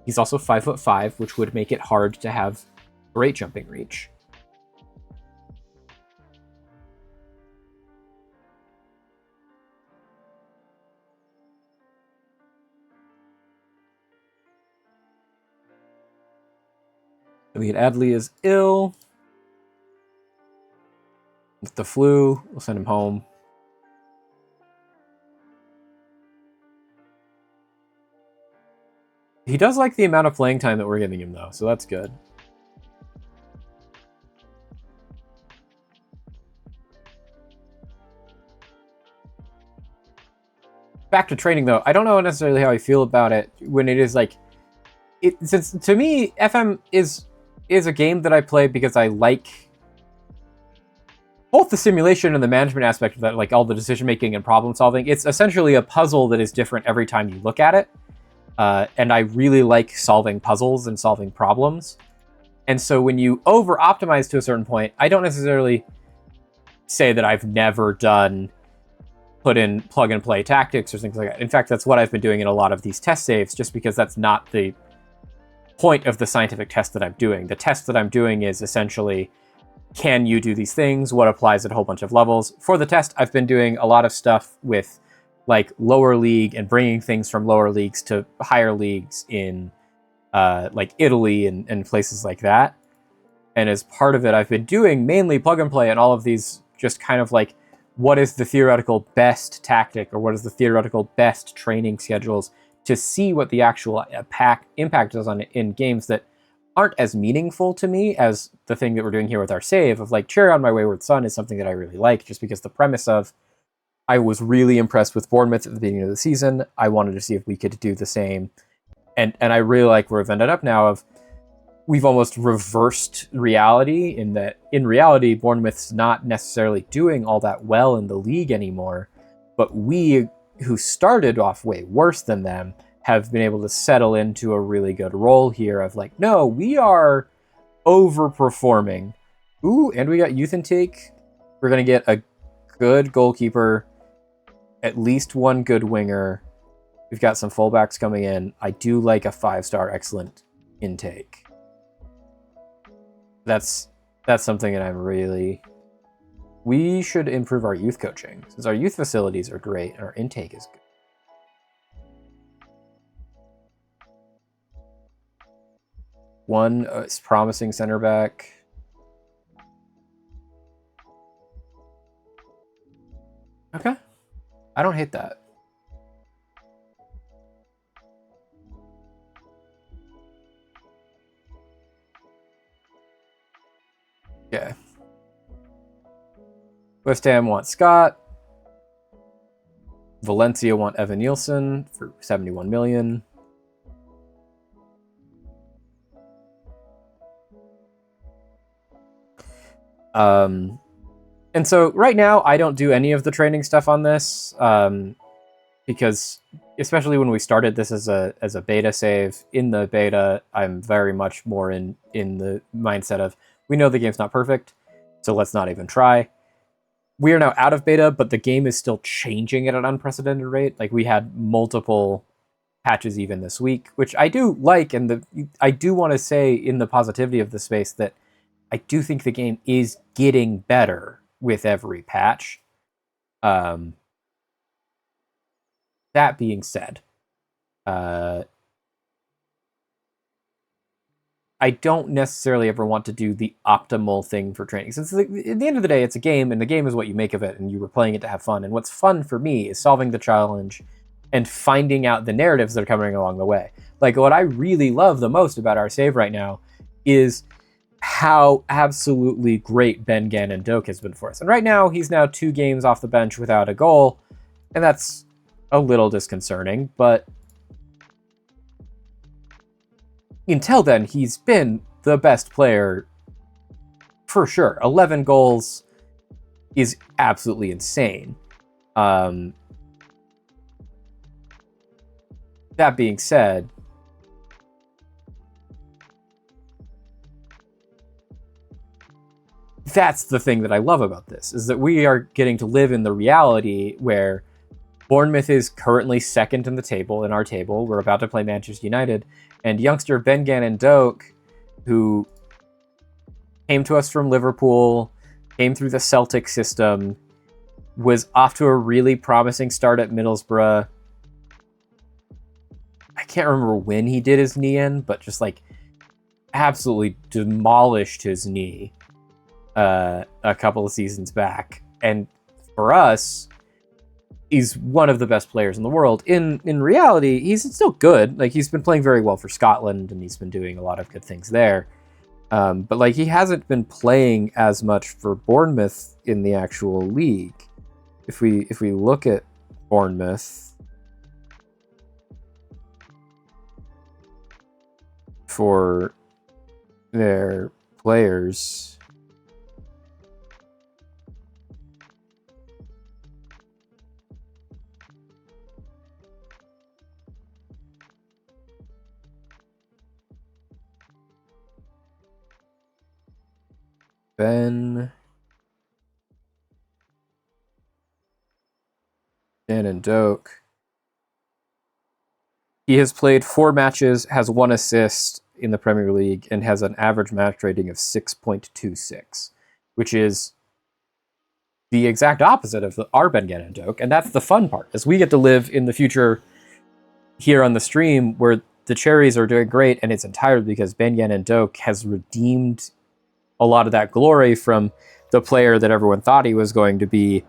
He's also 5'5", which would make it hard to have great jumping reach. Elliot Adley is ill with the flu. We'll send him home. He does like the amount of playing time that we're giving him, though, so that's good. Back to training, though. I don't know necessarily how I feel about it when it is like... Since, to me, FM is a game that I play because I like both the simulation and the management aspect of that, like all the decision-making and problem-solving. It's essentially a puzzle that is different every time you look at it. And I really like solving puzzles and solving problems. And so when you over-optimize to a certain point, I don't necessarily say that I've never done put in plug and play tactics or things like that. In fact, that's what I've been doing in a lot of these test saves, just because that's not the point of the scientific test that I'm doing. The test that I'm doing is essentially, can you do these things? What applies at a whole bunch of levels? For the test, I've been doing a lot of stuff with like lower league and bringing things from lower leagues to higher leagues in like Italy and places like that. And as part of it, I've been doing mainly plug and play and all of these just kind of like, what is the theoretical best tactic or what is the theoretical best training schedules to see what the actual impact is on in games that aren't as meaningful to me as the thing that we're doing here with our save of like Cherry on My Wayward Son is something that I really like, just because the premise of I was really impressed with Bournemouth at the beginning of the season. I wanted to see if we could do the same. And I really like where we've ended up now of we've almost reversed reality in that in reality, Bournemouth's not necessarily doing all that well in the league anymore, but we who started off way worse than them have been able to settle into a really good role here of like, no, we are overperforming. Ooh, and we got youth intake. We're going to get a good goalkeeper, at least one good winger. We've got some fullbacks coming in. I do like a 5-star excellent intake. That's something that I'm really... We should improve our youth coaching, since our youth facilities are great and our intake is good. One is promising center back. Okay. I don't hate that. Okay. West Ham want Scott. Valencia want Evan Nielsen for 71 million. And so right now I don't do any of the training stuff on this because especially when we started this as a beta save, in the beta I'm very much more in the mindset of we know the game's not perfect, so let's not even try. We are now out of beta, but the game is still changing at an unprecedented rate. Like we had multiple patches even this week, which I do like, and I do want to say in the positivity of the space that I do think the game is getting better with every patch. That being said, I don't necessarily ever want to do the optimal thing for training. Since at the end of the day, it's a game, and the game is what you make of it, and you were playing it to have fun. And what's fun for me is solving the challenge and finding out the narratives that are coming along the way. Like, what I really love the most about our save right now is how absolutely great Ben Gannon Doak has been for us. And right now, he's now 2 games off the bench without a goal, and that's a little disconcerting, but until then, he's been the best player for sure. 11 goals is absolutely insane. That being said, that's the thing that I love about this, is that we are getting to live in the reality where Bournemouth is currently second in the table, in our table. We're about to play Manchester United. And youngster Ben Gannon Doak, who came to us from Liverpool, came through the Celtic system, was off to a really promising start at Middlesbrough. I can't remember when he did his knee in, but just like absolutely demolished his knee a couple of seasons back. And for us, he's one of the best players in the world. In reality, he's still good. Like, he's been playing very well for Scotland, and he's been doing a lot of good things there. But like, he hasn't been playing as much for Bournemouth in the actual league. If we look at Bournemouth for their players, Ben and Doak. He has played 4 matches, has 1 assist in the Premier League, and has an average match rating of 6.26, which is the exact opposite of our Ben-Gan and Doak, and that's the fun part, is we get to live in the future here on the stream where the cherries are doing great, and it's entirely because Ben-Gan and Doak has redeemed a lot of that glory from the player that everyone thought he was going to be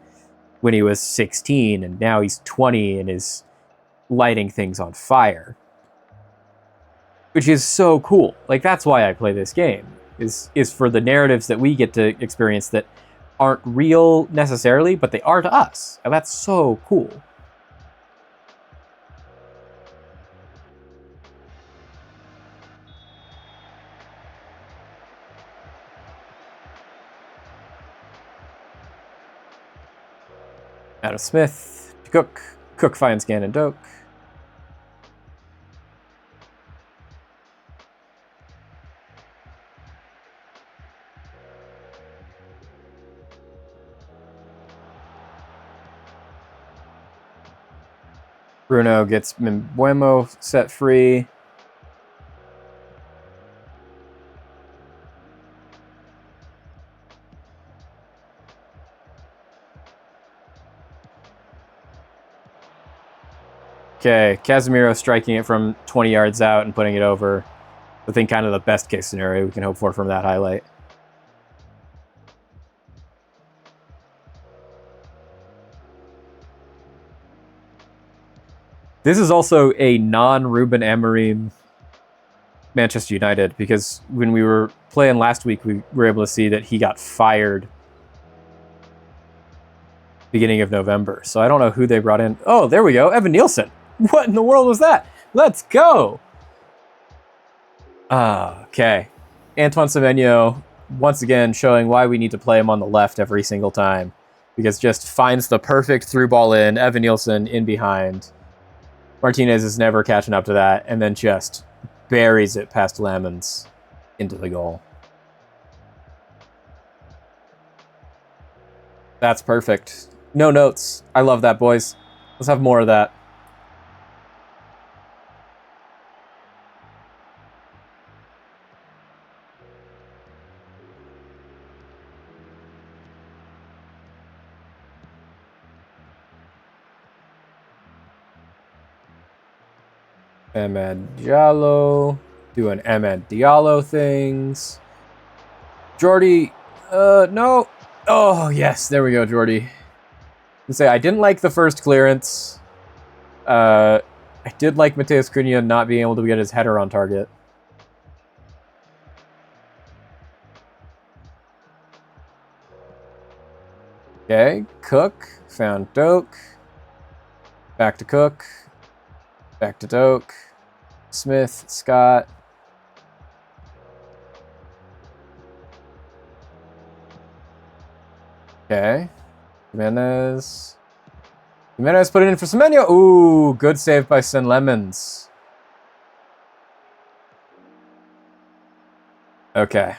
when he was 16, and now he's 20 and is lighting things on fire, which is so cool. Like, that's why I play this game, is for the narratives that we get to experience that aren't real necessarily, but they are to us, and that's so cool. Adam Smith to Cook. Cook finds Gan and Doak. Bruno gets Mbuemo set free. Okay, Casemiro striking it from 20 yards out and putting it over. I think kind of the best case scenario we can hope for from that highlight. This is also a non-Ruben Amorim Manchester United, because when we were playing last week, we were able to see that he got fired beginning of November. So I don't know who they brought in. Oh, there we go. Evan Nielsen. What in the world was that? Let's go. Okay. Antoine Semenyo, once again, showing why we need to play him on the left every single time, because just finds the perfect through ball in. Evan Nielsen in behind. Martinez is never catching up to that, and then just buries it past Lemons into the goal. That's perfect. No notes. I love that, boys. Let's have more of that. Ahmed Diallo doing Ahmed Diallo things. Jordy, no. Oh, yes, there we go, Jordy. I didn't like the first clearance. I did like Mateus Cunha not being able to get his header on target. Okay, Cook found Doak. Back to Cook. Back to Doak. Smith, Scott. Okay. Jimenez put it in for Semenyo. Ooh, good save by Sen Lemons. Okay.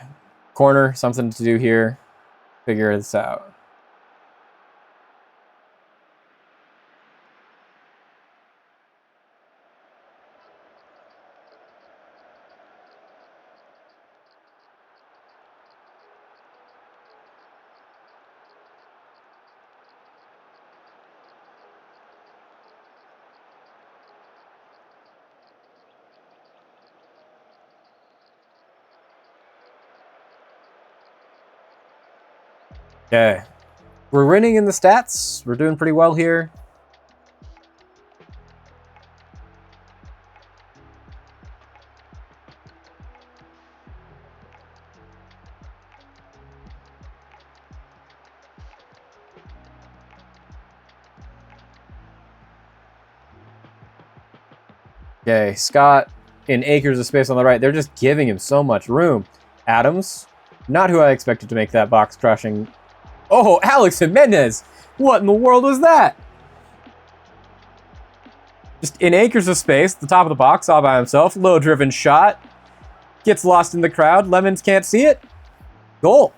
Corner, something to do here. Figure this out. Okay. We're winning in the stats. We're doing pretty well here. Okay, Scott in acres of space on the right. They're just giving him so much room. Adams, not who I expected to make that box crushing. Oh, Alex Jimenez! What in the world was that? Just in acres of space, the top of the box, all by himself. Low-driven shot. Gets lost in the crowd. Lemons can't see it. Goal.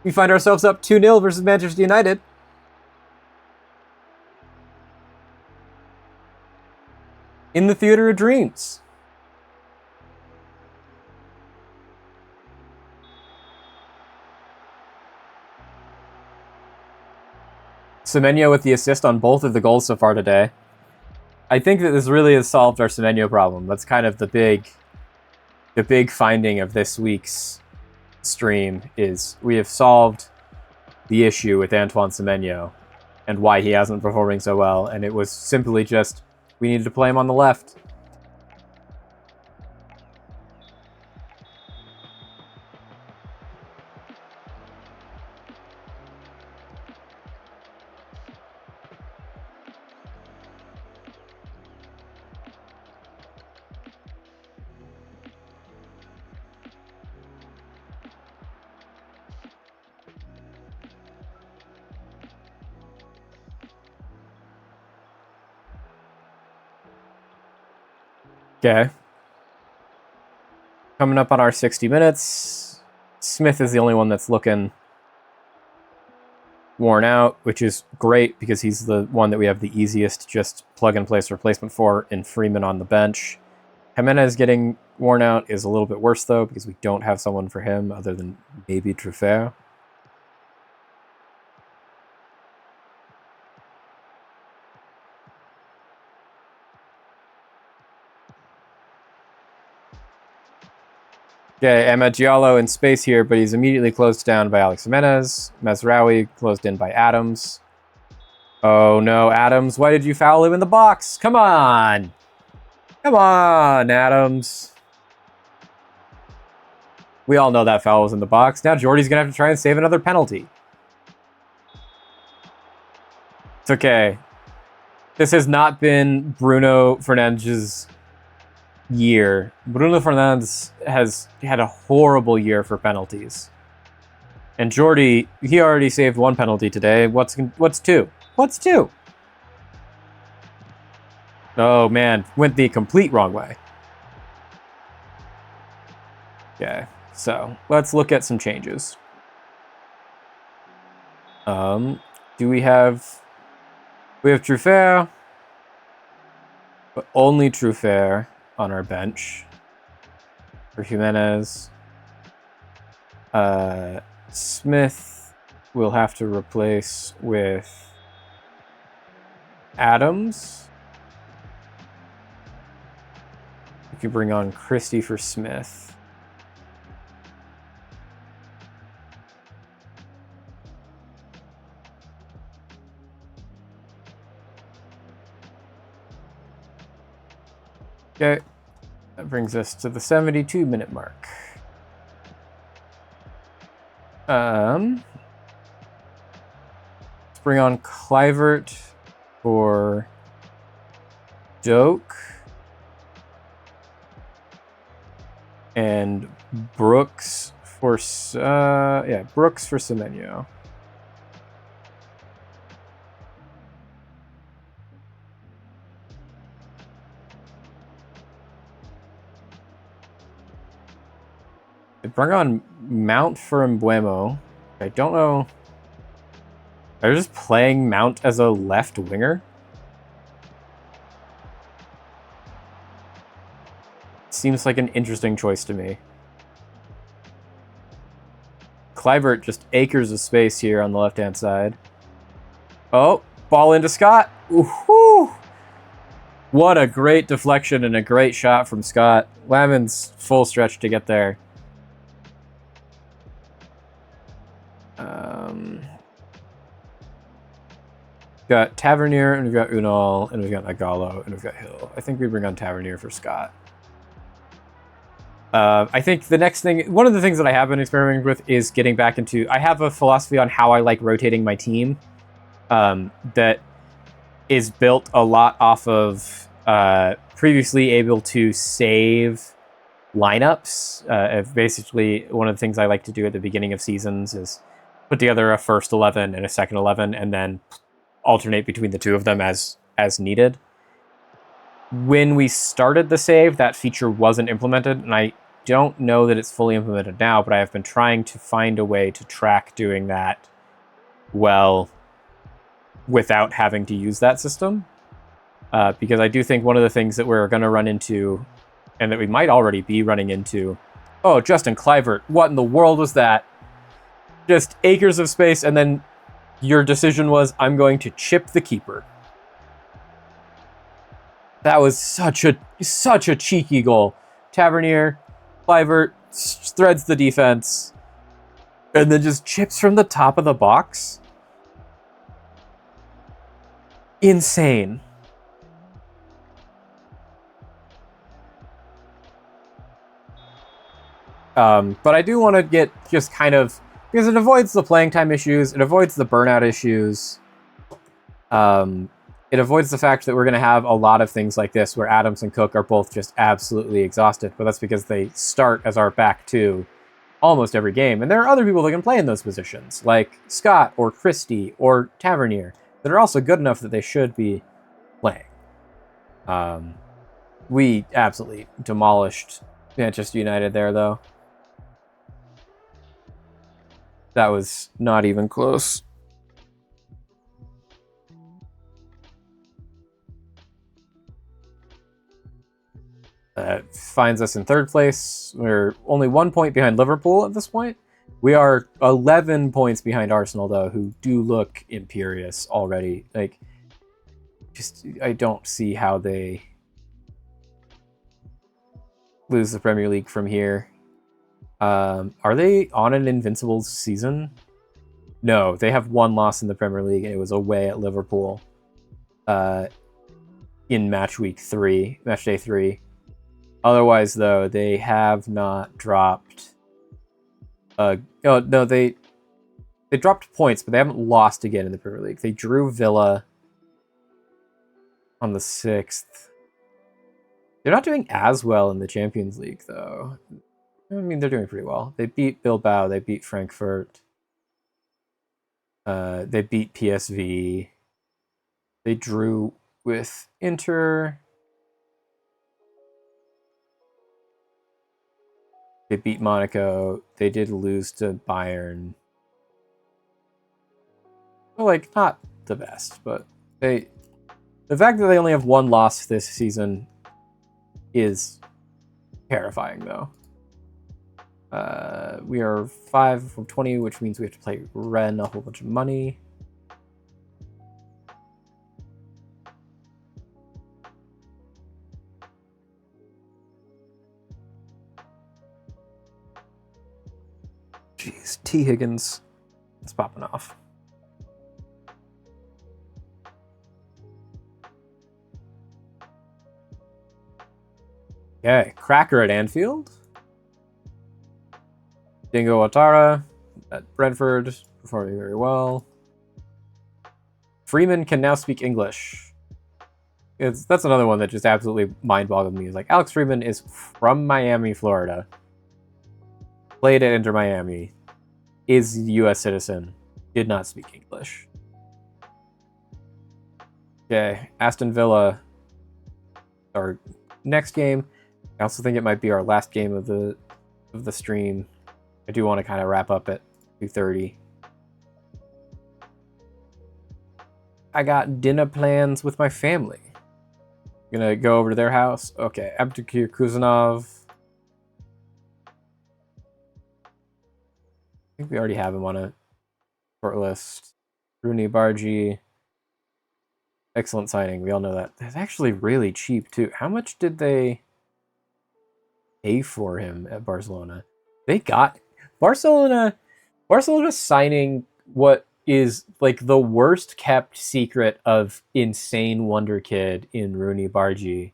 We find ourselves up 2-0 versus Manchester United. in the Theater of Dreams. Semenyo with the assist on both of the goals so far today. I think that this really has solved our Semenyo problem. That's kind of the big finding of this week's stream is we have solved the issue with Antoine Semenyo and why he hasn't performing so well, and it was simply just we needed to play him on the left. Okay. Coming up on our 60 minutes. Smith is the only one that's looking worn out, which is great because he's the one that we have the easiest just plug-and-place replacement for in Freeman on the bench. Jimenez getting worn out is a little bit worse, though, because we don't have someone for him other than maybe Truffert. Okay, Ahmed Diallo in space here, but he's immediately closed down by Alex Jimenez. Mesraoui closed in by Adams. Oh no, Adams, why did you foul him in the box? Come on! Come on, Adams. We all know that foul was in the box. Now Jordy's going to have to try and save another penalty. It's okay. This has not been Bruno Fernandes' year. Bruno Fernandes has had a horrible year for penalties. And Jordy, he already saved one penalty today. What's two? What's two? Oh man, went the complete wrong way. Okay, so let's look at some changes. Do we have Truffert, but only Truffert on our bench for Jimenez. Smith will have to replace with Adams. We could bring on Christie for Smith. Okay, that brings us to the 72-minute mark. Let's bring on Kluivert for Doak and Brooks for Brooks for Semenyo. Bring on Mount for Mbuemo. I don't know. They're just playing Mount as a left winger. Seems like an interesting choice to me. Kluivert just acres of space here on the left-hand side. Oh, ball into Scott. Ooh-hoo. What a great deflection and a great shot from Scott. Lamin's full stretch to get there. Got Tavernier, and we've got Unal, and we've got Nagalo, and we've got Hill. I think we bring on Tavernier for Scott. I think the next thing, one of the things that I have been experimenting with is getting back into, I have a philosophy on how I like rotating my team that is built a lot off of previously able to save lineups. Basically, one of the things I like to do at the beginning of seasons is put together a first 11 and a second 11, and then alternate between the two of them as needed. When we started the save, that feature wasn't implemented, and I don't know that it's fully implemented now, but I have been trying to find a way to track doing that well without having to use that system. because I do think one of the things that we're going to run into, and that we might already be running into... Oh, Justin Kluivert, what in the world was that? Just acres of space, and then your decision was, I'm going to chip the keeper. That was such a cheeky goal. Tavernier, Kluivert threads the defense, and then just chips from the top of the box. Insane. But I do want to get just kind of... Because it avoids the playing time issues, it avoids the burnout issues. It avoids the fact that we're going to have a lot of things like this where Adams and Cook are both just absolutely exhausted, but that's because they start as our back two almost every game. And there are other people that can play in those positions, like Scott or Christie or Tavernier, that are also good enough that they should be playing. We absolutely demolished Manchester United there, though. That was not even close. Finds us in third place. We're only 1 point behind Liverpool at this point. We are 11 points behind Arsenal, though, who do look imperious already. Like, just, I don't see how they lose the Premier League from here. Are they on an invincible season? No, they have one loss in the Premier League, and it was away at Liverpool in match day 3. Otherwise, though, they have not dropped... they dropped points, but they haven't lost again in the Premier League. They drew Villa on the 6th. They're not doing as well in the Champions League, though. I mean, they're doing pretty well. They beat Bilbao. They beat Frankfurt. They beat PSV. They drew with Inter. They beat Monaco. They did lose to Bayern. Well, like, not the best, but the fact that they only have one loss this season is terrifying, though. We are 5 from 20, which means we have to play Rennes a whole bunch of money. Jeez, T. Higgins is popping off. Okay, Cracker at Anfield. Dingo Ouattara at Brentford, performing very well. Freeman can now speak English. That's another one that just absolutely mind-boggled me. It's like, Alex Freeman is from Miami, Florida. Played at Inter Miami. Is a U.S. citizen. Did not speak English. Okay, Aston Villa. Our next game. I also think it might be our last game of the stream. I do want to kind of wrap up at 2:30. I got dinner plans with my family. Gonna go over to their house. Okay, Abdukir Kuzanov. I think we already have him on a short list. Rooney Bargi. Excellent signing. We all know that. That's actually really cheap, too. How much did they pay for him at Barcelona? They got... Barcelona signing what is like the worst kept secret of insane wonder kid in Rooney Bargi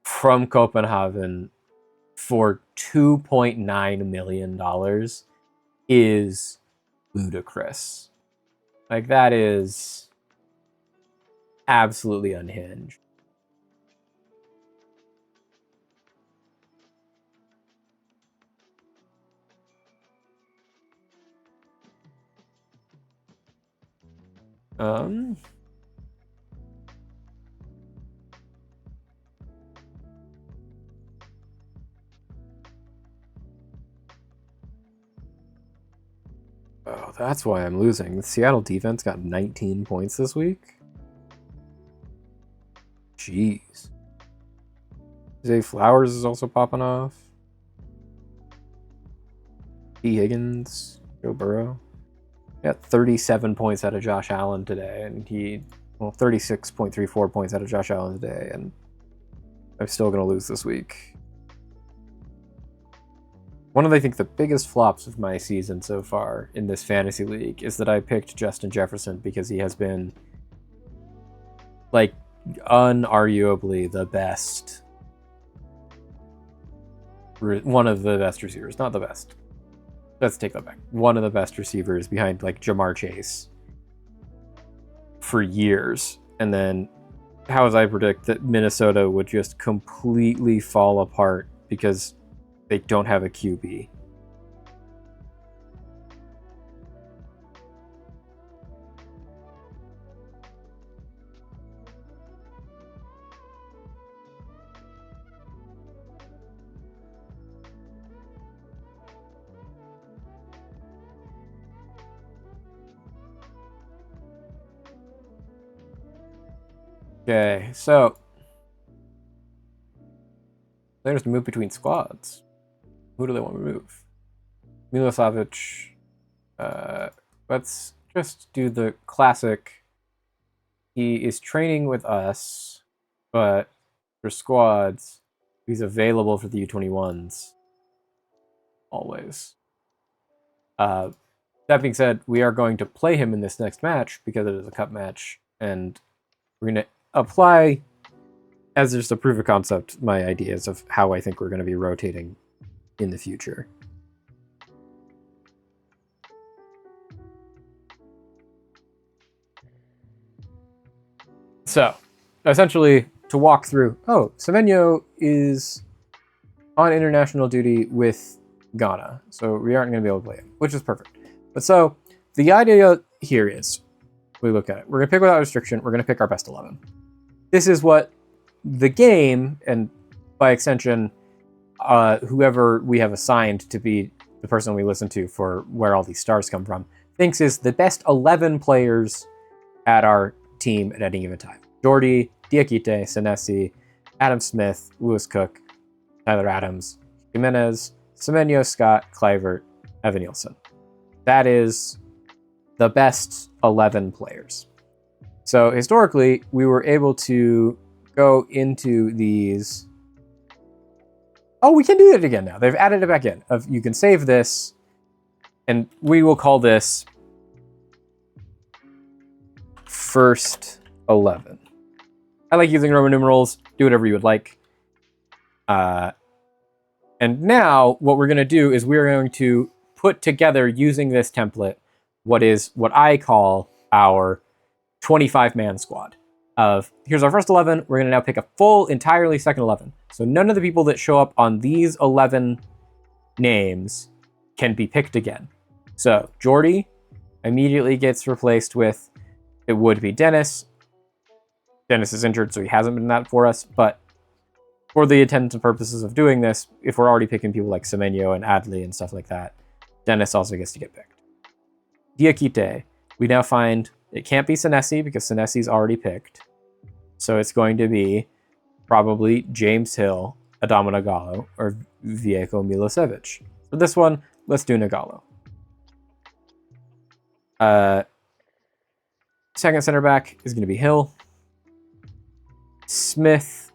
from Copenhagen for $2.9 million is ludicrous. Like, that is absolutely unhinged. Oh, that's why I'm losing. The Seattle defense got 19 points this week. Jeez. Zay Flowers is also popping off. T. Higgins, Joe Burrow. Got 37 points out of Josh Allen today, and 36.34 points out of Josh Allen today, and I'm still going to lose this week. One of, I think, the biggest flops of my season so far in this fantasy league is that I picked Justin Jefferson because he has been, like, unarguably the best. One of the best receivers. Not the best. Let's take that back. One of the best receivers behind, like, Jamar Chase for years. And then, how was I predict that Minnesota would just completely fall apart because they don't have a QB? Okay, so players to move between squads. Who do they want to move? Milosavljevic. Let's just do the classic. He is training with us, but for squads, he's available for the U21s. Always. That being said, we are going to play him in this next match because it is a cup match, and we're going to apply, as just a proof of concept, my ideas of how I think we're going to be rotating in the future. So, essentially, to walk through, Semenyo is on international duty with Ghana, so we aren't going to be able to play him, which is perfect. But so, the idea here is, we look at it, we're going to pick without restriction, we're going to pick our best 11. This is what the game, and by extension, whoever we have assigned to be the person we listen to for where all these stars come from, thinks is the best 11 players at our team at any given time. Jordy, Diakite, Senesi, Adam Smith, Lewis Cook, Tyler Adams, Jimenez, Semenyo, Scott, Clivert, Evan Nielsen. That is the best 11 players. So historically, we were able to go into these. Oh, we can do it again now. They've added it back in. You can save this, and we will call this first 11. I like using Roman numerals. Do whatever you would like. And now what we're going to do is we're going to put together, using this template, what I call our 25-man squad. Here's our first 11. We're going to now pick a full, entirely second 11. So none of the people that show up on these 11 names can be picked again. So Jordy immediately gets replaced with, it would be Dennis. Dennis is injured, so he hasn't been that for us. But for the intents and purposes of doing this, if we're already picking people like Semenyo and Adley and stuff like that, Dennis also gets to get picked. Diakite, we now find it can't be Senesi because Senesi's already picked. So it's going to be probably James Hill, Adama Nagalo, or Vieko Milosevic. For this one, let's do Nagalo. Second center back is going to be Hill. Smith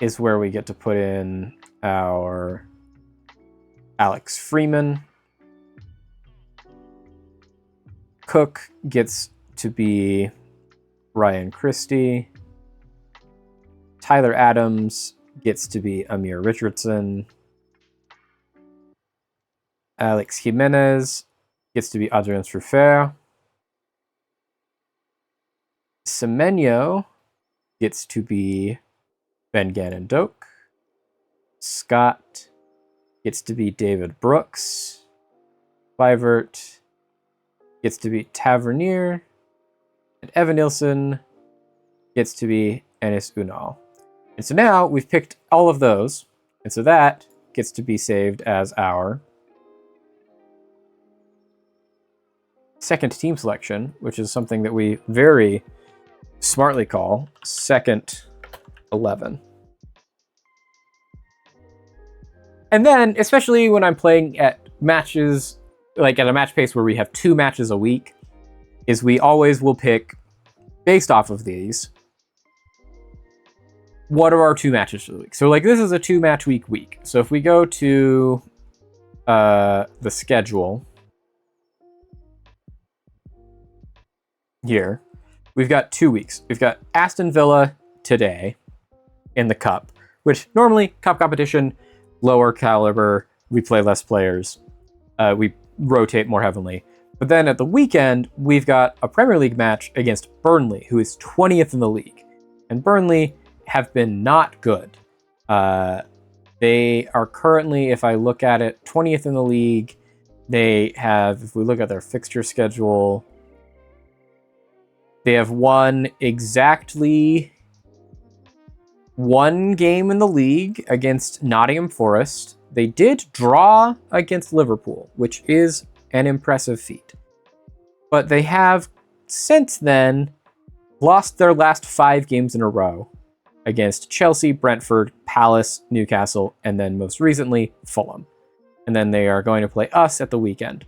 is where we get to put in our Alex Freeman. Cook gets to be Ryan Christie. Tyler Adams gets to be Amir Richardson. Alex Jimenez gets to be Adrien Truffert. Semenyo gets to be Ben Gannon Doak. Scott gets to be David Brooks. Clivert gets to be Tavernier. And Evan Nielsen gets to be Enes Unal. And so now we've picked all of those. And so that gets to be saved as our second team selection, which is something that we very smartly call second 11. And then, especially when I'm playing at matches, like at a match pace where we have 2 matches a week, is we always will pick, based off of these, what are our 2 matches for the week? So like this is a 2-match week. So if we go to the schedule here, we've got 2 weeks. We've got Aston Villa today in the Cup, which normally Cup competition, lower caliber, we play less players, we rotate more heavily. But then at the weekend, we've got a Premier League match against Burnley, who is 20th in the league. And Burnley have been not good. They are currently, if I look at it, 20th in the league. They have, if we look at their fixture schedule, they have won exactly 1 game in the league against Nottingham Forest. They did draw against Liverpool, which is an impressive feat. But they have since then lost their last 5 games in a row against Chelsea, Brentford, Palace, Newcastle, and then most recently Fulham. And then they are going to play us at the weekend.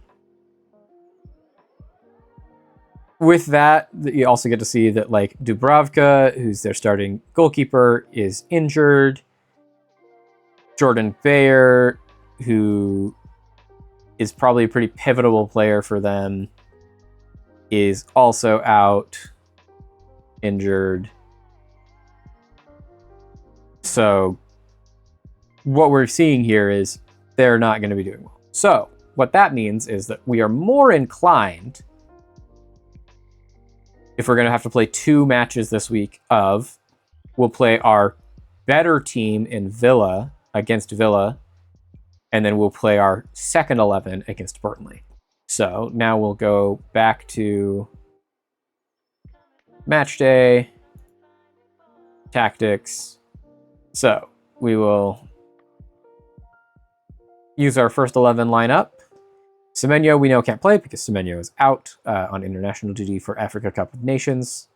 With that, you also get to see that like Dubravka, who's their starting goalkeeper, is injured. Jordan Bayer, who is probably a pretty pivotal player for them, is also out, injured. So what we're seeing here is they're not going to be doing well. So what that means is that we are more inclined, if we're going to have to play 2 matches this week, we'll play our better team in Villa against Villa, and then we'll play our second 11 against Burnley. So now we'll go back to match day, tactics. So we will use our first 11 lineup. Semenyo we know can't play because Semenyo is out on international duty for Africa Cup of Nations,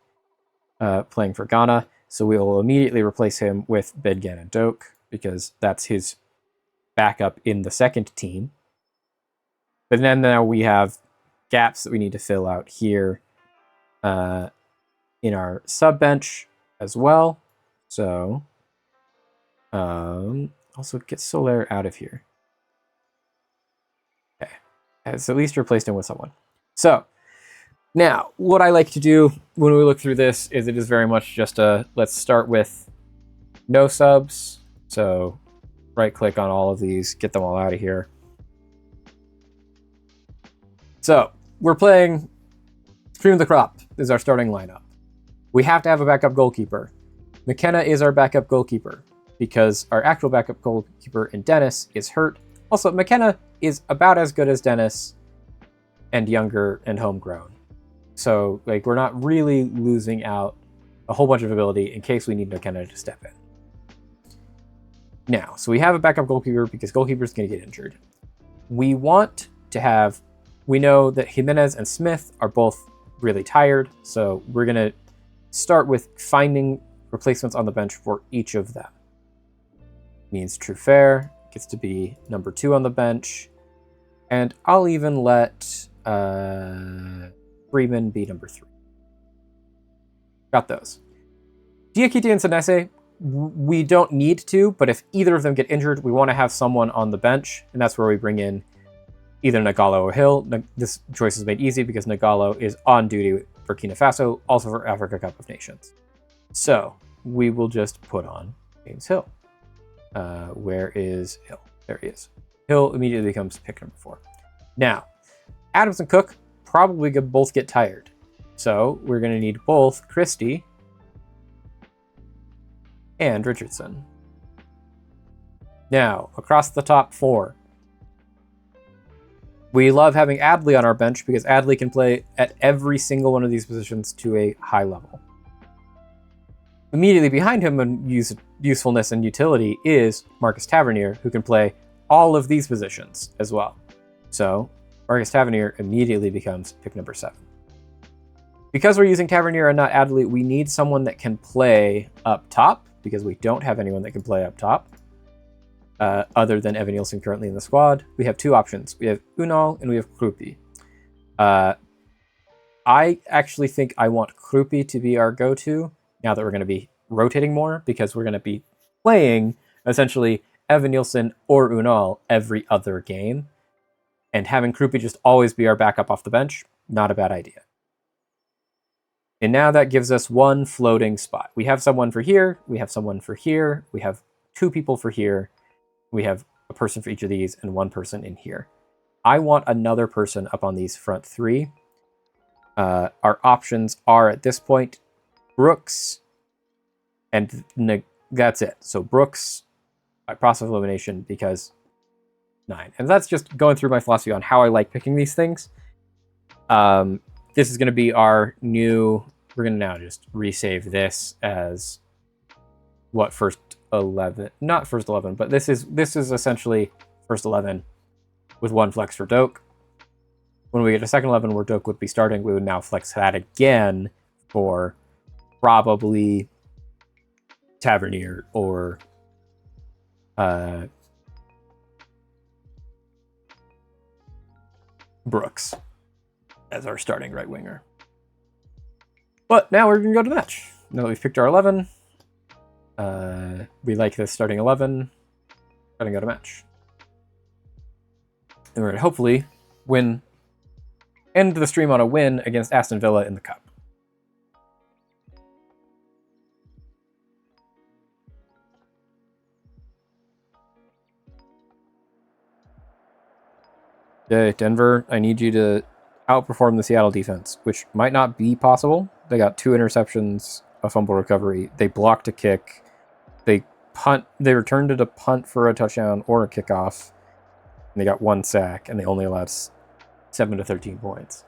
playing for Ghana. So we will immediately replace him with Bedgan and Doak because that's his backup in the second team. But then now we have gaps that we need to fill out here in our sub bench as well. So also get Soler out of here. Okay, has at least replaced him with someone. So now what I like to do when we look through this is it is very much just let's start with no subs. So right click on all of these, get them all out of here. So we're playing Cream of the Crop is our starting lineup. We have to have a backup goalkeeper. McKenna is our backup goalkeeper because our actual backup goalkeeper in Dennis is hurt. Also, McKenna is about as good as Dennis and younger and homegrown. So like we're not really losing out a whole bunch of ability in case we need McKenna to step in. Now, so we have a backup goalkeeper because goalkeeper's going to get injured. We want to have, we know that Jimenez and Smith are both really tired, so we're going to start with finding replacements on the bench for each of them. Means Truffert gets to be number 2 on the bench, and I'll even let Freeman be number 3. Got those. Diakite and Senese, we don't need to, but if either of them get injured, we want to have someone on the bench, and that's where we bring in either Nagalo or Hill. This choice is made easy because Nagalo is on duty for Burkina Faso, also for Africa Cup of Nations. So we will just put on James Hill. Where is Hill? There he is. Hill immediately becomes pick number 4. Now, Adams and Cook probably both get tired. So we're going to need both Christie and Richardson. Now, across the top 4. We love having Adley on our bench because Adley can play at every single one of these positions to a high level. Immediately behind him in usefulness and utility is Marcus Tavernier, who can play all of these positions as well. So Marcus Tavernier immediately becomes pick number 7. Because we're using Tavernier and not Adley, we need someone that can play up top, because we don't have anyone that can play up top, other than Evan Nielsen currently in the squad. We have two options. We have Unal and we have Krupi. I actually think I want Krupi to be our go-to, now that we're going to be rotating more, because we're going to be playing, essentially, Evan Nielsen or Unal every other game. And having Krupi just always be our backup off the bench, not a bad idea. And now that gives us one floating spot. We have someone for here, we have someone for here, we have two people for here, we have a person for each of these, and one person in here. I want another person up on these front three. Our options are, at this point, Brooks, and that's it. So Brooks, by process of elimination, because 9. And that's just going through my philosophy on how I like picking these things. This is going to be our new... We're going to now just resave this as what, first 11? Not first 11, but this is essentially first 11 with one flex for Doak. When we get to second 11 where Doak would be starting, we would now flex that again for probably Tavernier or Brooks as our starting right winger. But now we're going to go to the match. Now that we've picked our 11, we like this starting 11. We're going to go to match. And we're going to hopefully end the stream on a win against Aston Villa in the Cup. Okay, Denver, I need you to outperform the Seattle defense, which might not be possible. They got 2 interceptions, a fumble recovery. They blocked a kick. They returned it a punt for a touchdown or a kickoff. And they got 1 sack, and they only allowed 7 to 13 points.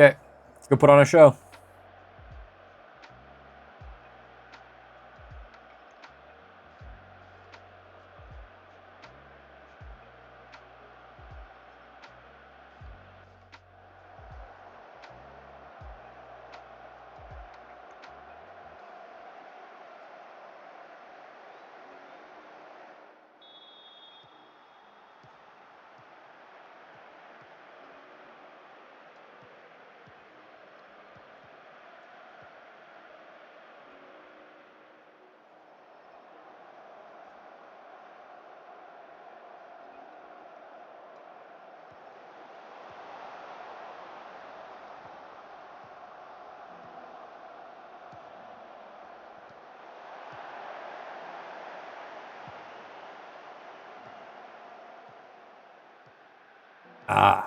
Okay, let's go put on a show.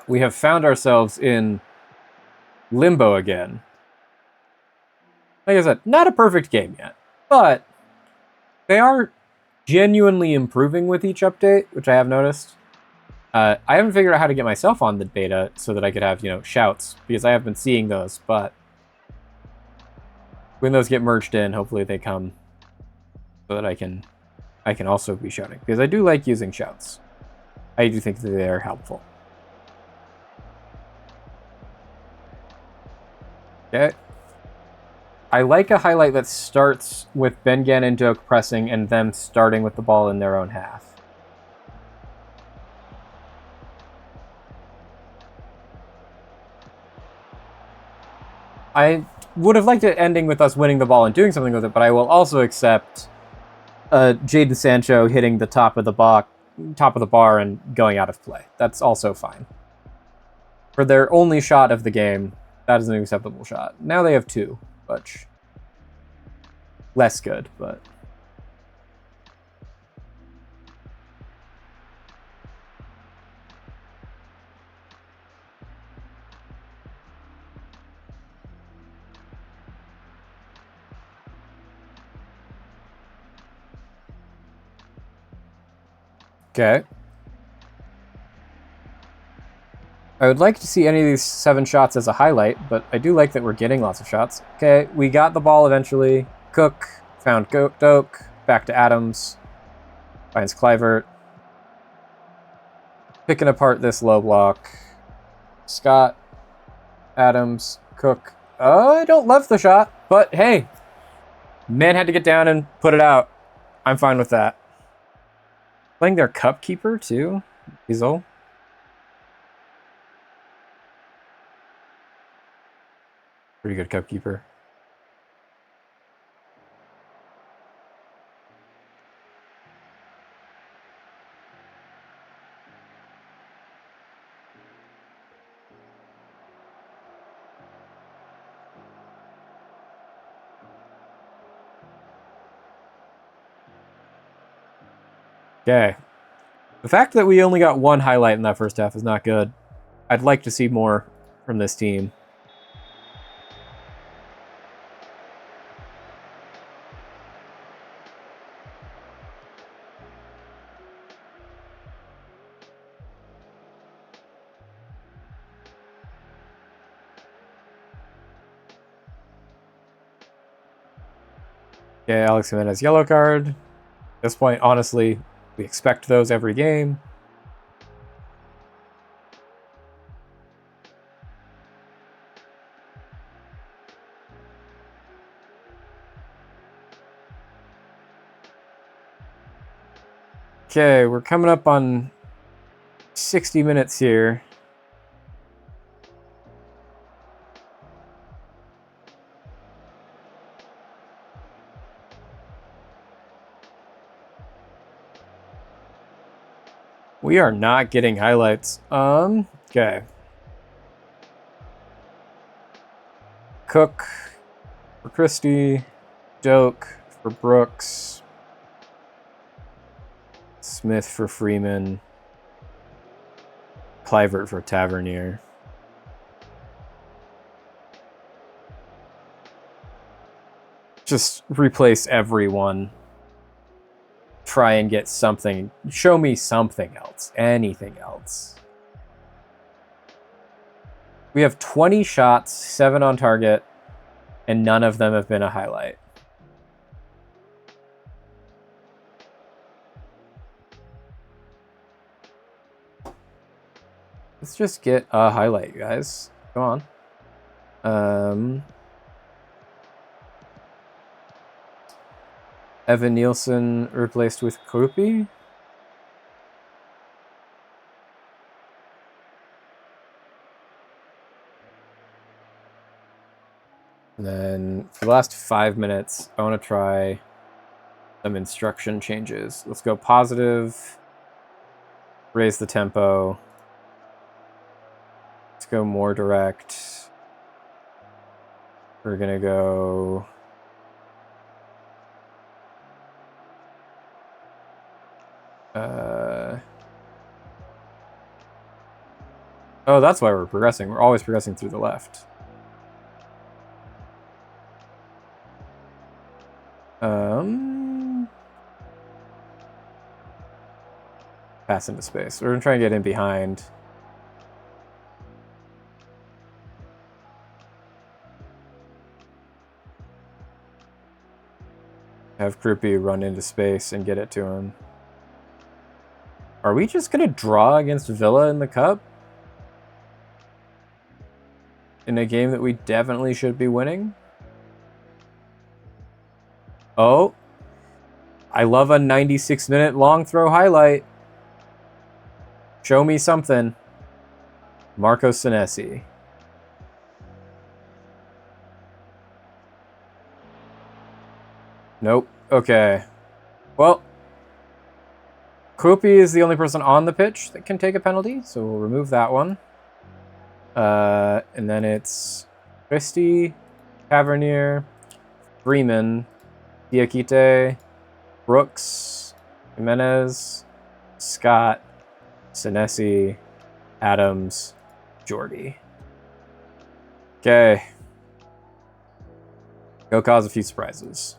We have found ourselves in limbo again. Like I said, not a perfect game yet, but they are genuinely improving with each update, which I have noticed. I haven't figured out how to get myself on the beta so that I could have, shouts, because I have been seeing those, but when those get merged in, hopefully they come so that I can also be shouting, because I do like using shouts. I do think that they are helpful. Okay. I like a highlight that starts with Bengan and Doak pressing and them starting with the ball in their own half. I would have liked it ending with us winning the ball and doing something with it, but I will also accept Jadon Sancho hitting the top of the bar and going out of play. That's also fine. For their only shot of the game, that is an acceptable shot. Now they have 2, which less good, but Okay. I would like to see any of these 7 shots as a highlight, but I do like that we're getting lots of shots. Okay, we got the ball eventually. Cook found Doak. Back to Adams. Finds Clivert. Picking apart this low block. Scott. Adams. Cook. I don't love the shot, but hey. Man had to get down and put it out. I'm fine with that. Playing their cup keeper, too. Weasel. Pretty good cup keeper. Okay. The fact that we only got 1 highlight in that first half is not good. I'd like to see more from this team. Okay, Alex Jimenez yellow card. At this point, honestly, we expect those every game. Okay, we're coming up on 60 minutes here. We are not getting highlights. Okay. Cook for Christie. Doak for Brooks. Smith for Freeman. Clivert for Tavernier. Just replace everyone. Try and get something. Show me something else. Anything else. We have 20 shots, 7 on target, and none of them have been a highlight. Let's just get a highlight, guys. Come on. Evan Nielsen replaced with Krupi. And then for the last 5 minutes, I want to try some instruction changes. Let's go positive. Raise the tempo. Let's go more direct. We're going to go... Oh, that's why we're progressing. We're always progressing through the left. Pass into space. We're going to try and get in behind. Have Krupi run into space and get it to him. Are we just going to draw against Villa in the Cup? In a game that we definitely should be winning? Oh. I love a 96-minute long throw highlight. Show me something. Marco Senesi. Nope. Okay. Well, Krupi is the only person on the pitch that can take a penalty, so we'll remove that one. And then it's Christie, Tavernier, Freeman, Diakite, Brooks, Jimenez, Scott, Senesi, Adams, Jordy. Okay. Go cause a few surprises.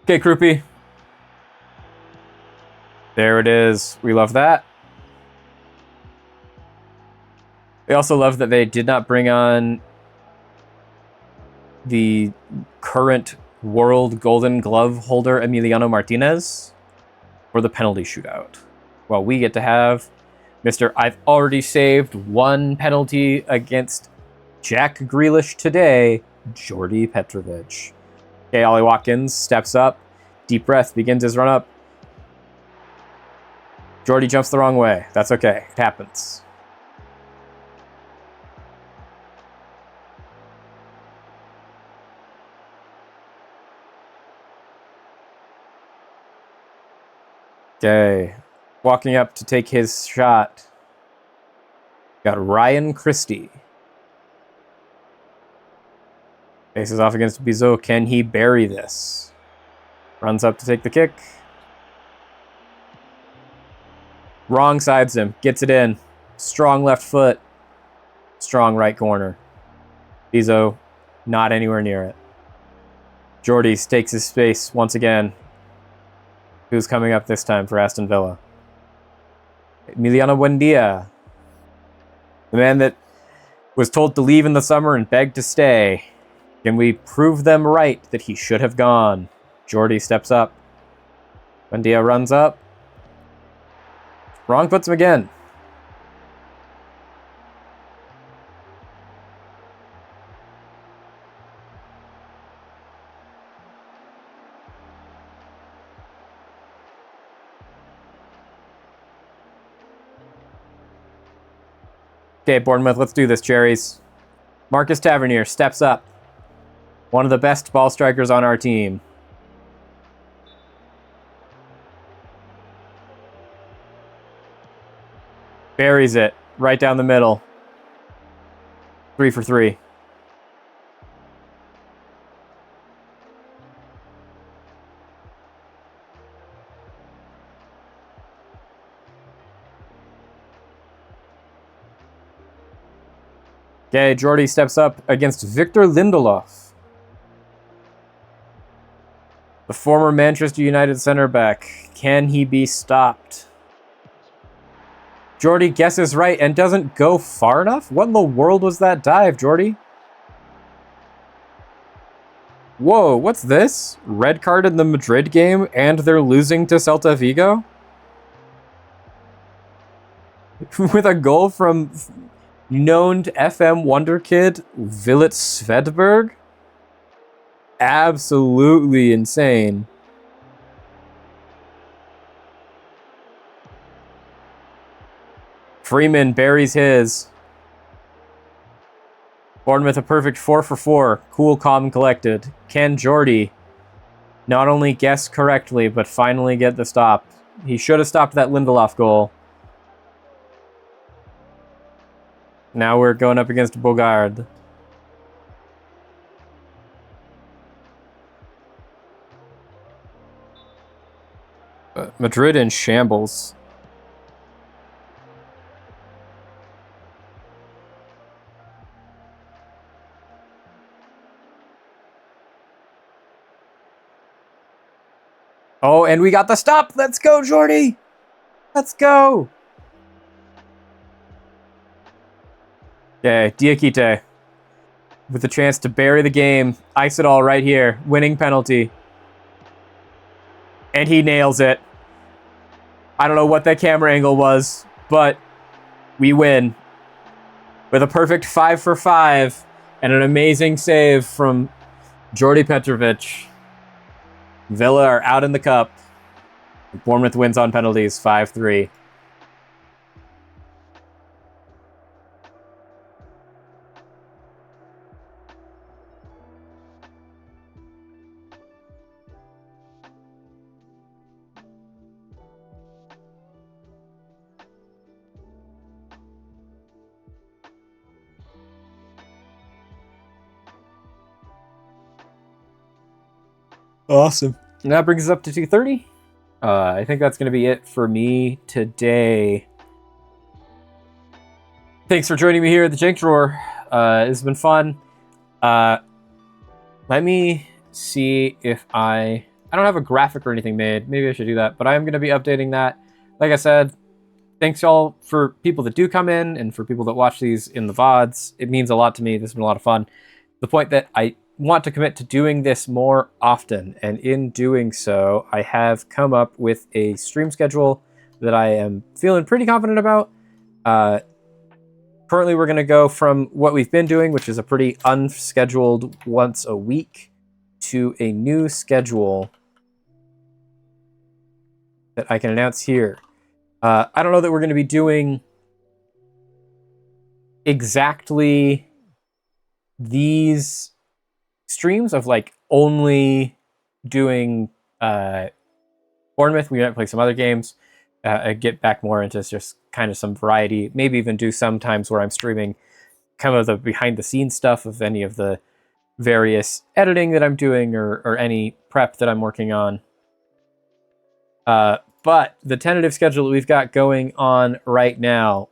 Okay, Krupi. There it is. We love that. We also love that they did not bring on the current world Golden Glove holder Emiliano Martinez for the penalty shootout. Well, we get to have Mr. I've already saved one penalty against Jack Grealish today, Jordy Petrovic. Okay, Ollie Watkins steps up, deep breath, begins his run up. Jordy jumps the wrong way. That's okay. It happens. Okay, walking up to take his shot. Got Ryan Christie. Faces off against Bizot. Can he bury this? Runs up to take the kick. Wrong sides him. Gets it in. Strong left foot. Strong right corner. Bizot not anywhere near it. Jordy takes his space once again. Who's coming up this time for Aston Villa? Emiliano Buendia. The man that was told to leave in the summer and begged to stay. Can we prove them right that he should have gone? Jordy steps up. Buendia runs up. Wrong puts him again. Okay, Bournemouth, let's do this, Cherries. Marcus Tavernier steps up. One of the best ball strikers on our team. Buries it right down the middle. 3 for 3. Okay, Jordy steps up against Victor Lindelof. The former Manchester United center back. Can he be stopped? Jordy guesses right and doesn't go far enough? What in the world was that dive, Jordy? Whoa, what's this? Red card in the Madrid game and they're losing to Celta Vigo? With a goal from known FM wonder kid Villet Svedberg? Absolutely insane. Freeman buries his. Bournemouth a perfect 4 for 4. Cool, calm, and collected. Can Jordy not only guess correctly, but finally get the stop? He should have stopped that Lindelof goal. Now we're going up against Bogard. Madrid in shambles. Oh, and we got the stop. Let's go, Jordy. Let's go. Okay, Diakite with the chance to bury the game. Ice it all right here. Winning penalty. And he nails it. I don't know what that camera angle was, but we win. With a perfect 5 for 5 and an amazing save from Jordy Petrovic. Villa are out in the cup. Bournemouth wins on penalties 5-3. Awesome. And that brings us up to 2:30. I think that's going to be it for me today. Thanks for joining me here at the Jank Drawer. It's been fun. Let me see if I don't have a graphic or anything made. Maybe I should do that, but I'm going to be updating that like I said, thanks y'all for people that do come in and for people that watch these in the VODs. It means a lot to me. This has been a lot of fun. The point that I want to commit to doing this more often, and in doing so, I have come up with a stream schedule that I am feeling pretty confident about. Currently, we're going to go from what we've been doing, which is a pretty unscheduled once a week, to a new schedule that I can announce here. I don't know that we're going to be doing exactly these streams of like only doing Bournemouth. We might play some other games, get back more into just kind of some variety, maybe even do some times where I'm streaming kind of the behind the scenes stuff of any of the various editing that I'm doing or any prep that I'm working on. But the tentative schedule that we've got going on right now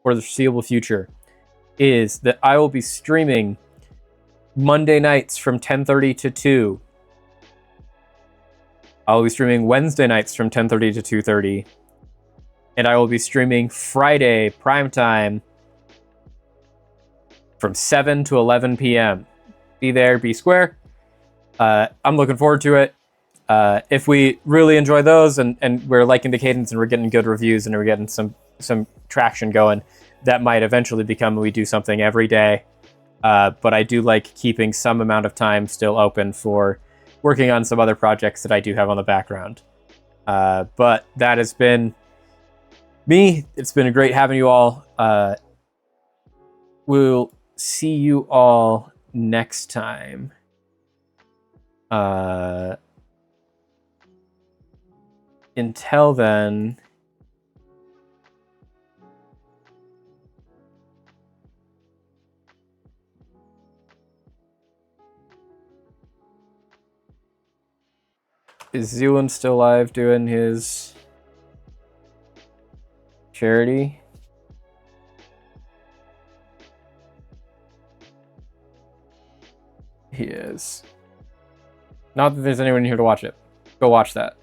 for the foreseeable future is that I will be streaming Monday nights from 10:30 to 2. I'll be streaming Wednesday nights from 10:30 to 2:30. And I will be streaming Friday primetime from 7 to 11 p.m. Be there, be square. I'm looking forward to it. If we really enjoy those and we're liking the cadence and we're getting good reviews and we're getting some traction going, that might eventually become we do something every day. But I do like keeping some amount of time still open for working on some other projects that I do have on the background. But that has been me. It's been great having you all. We'll see you all next time. Until then, is Zealand still live doing his charity? He is. Not that there's anyone here to watch it. Go watch that.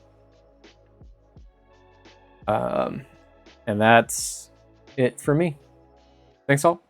And that's it for me. Thanks all.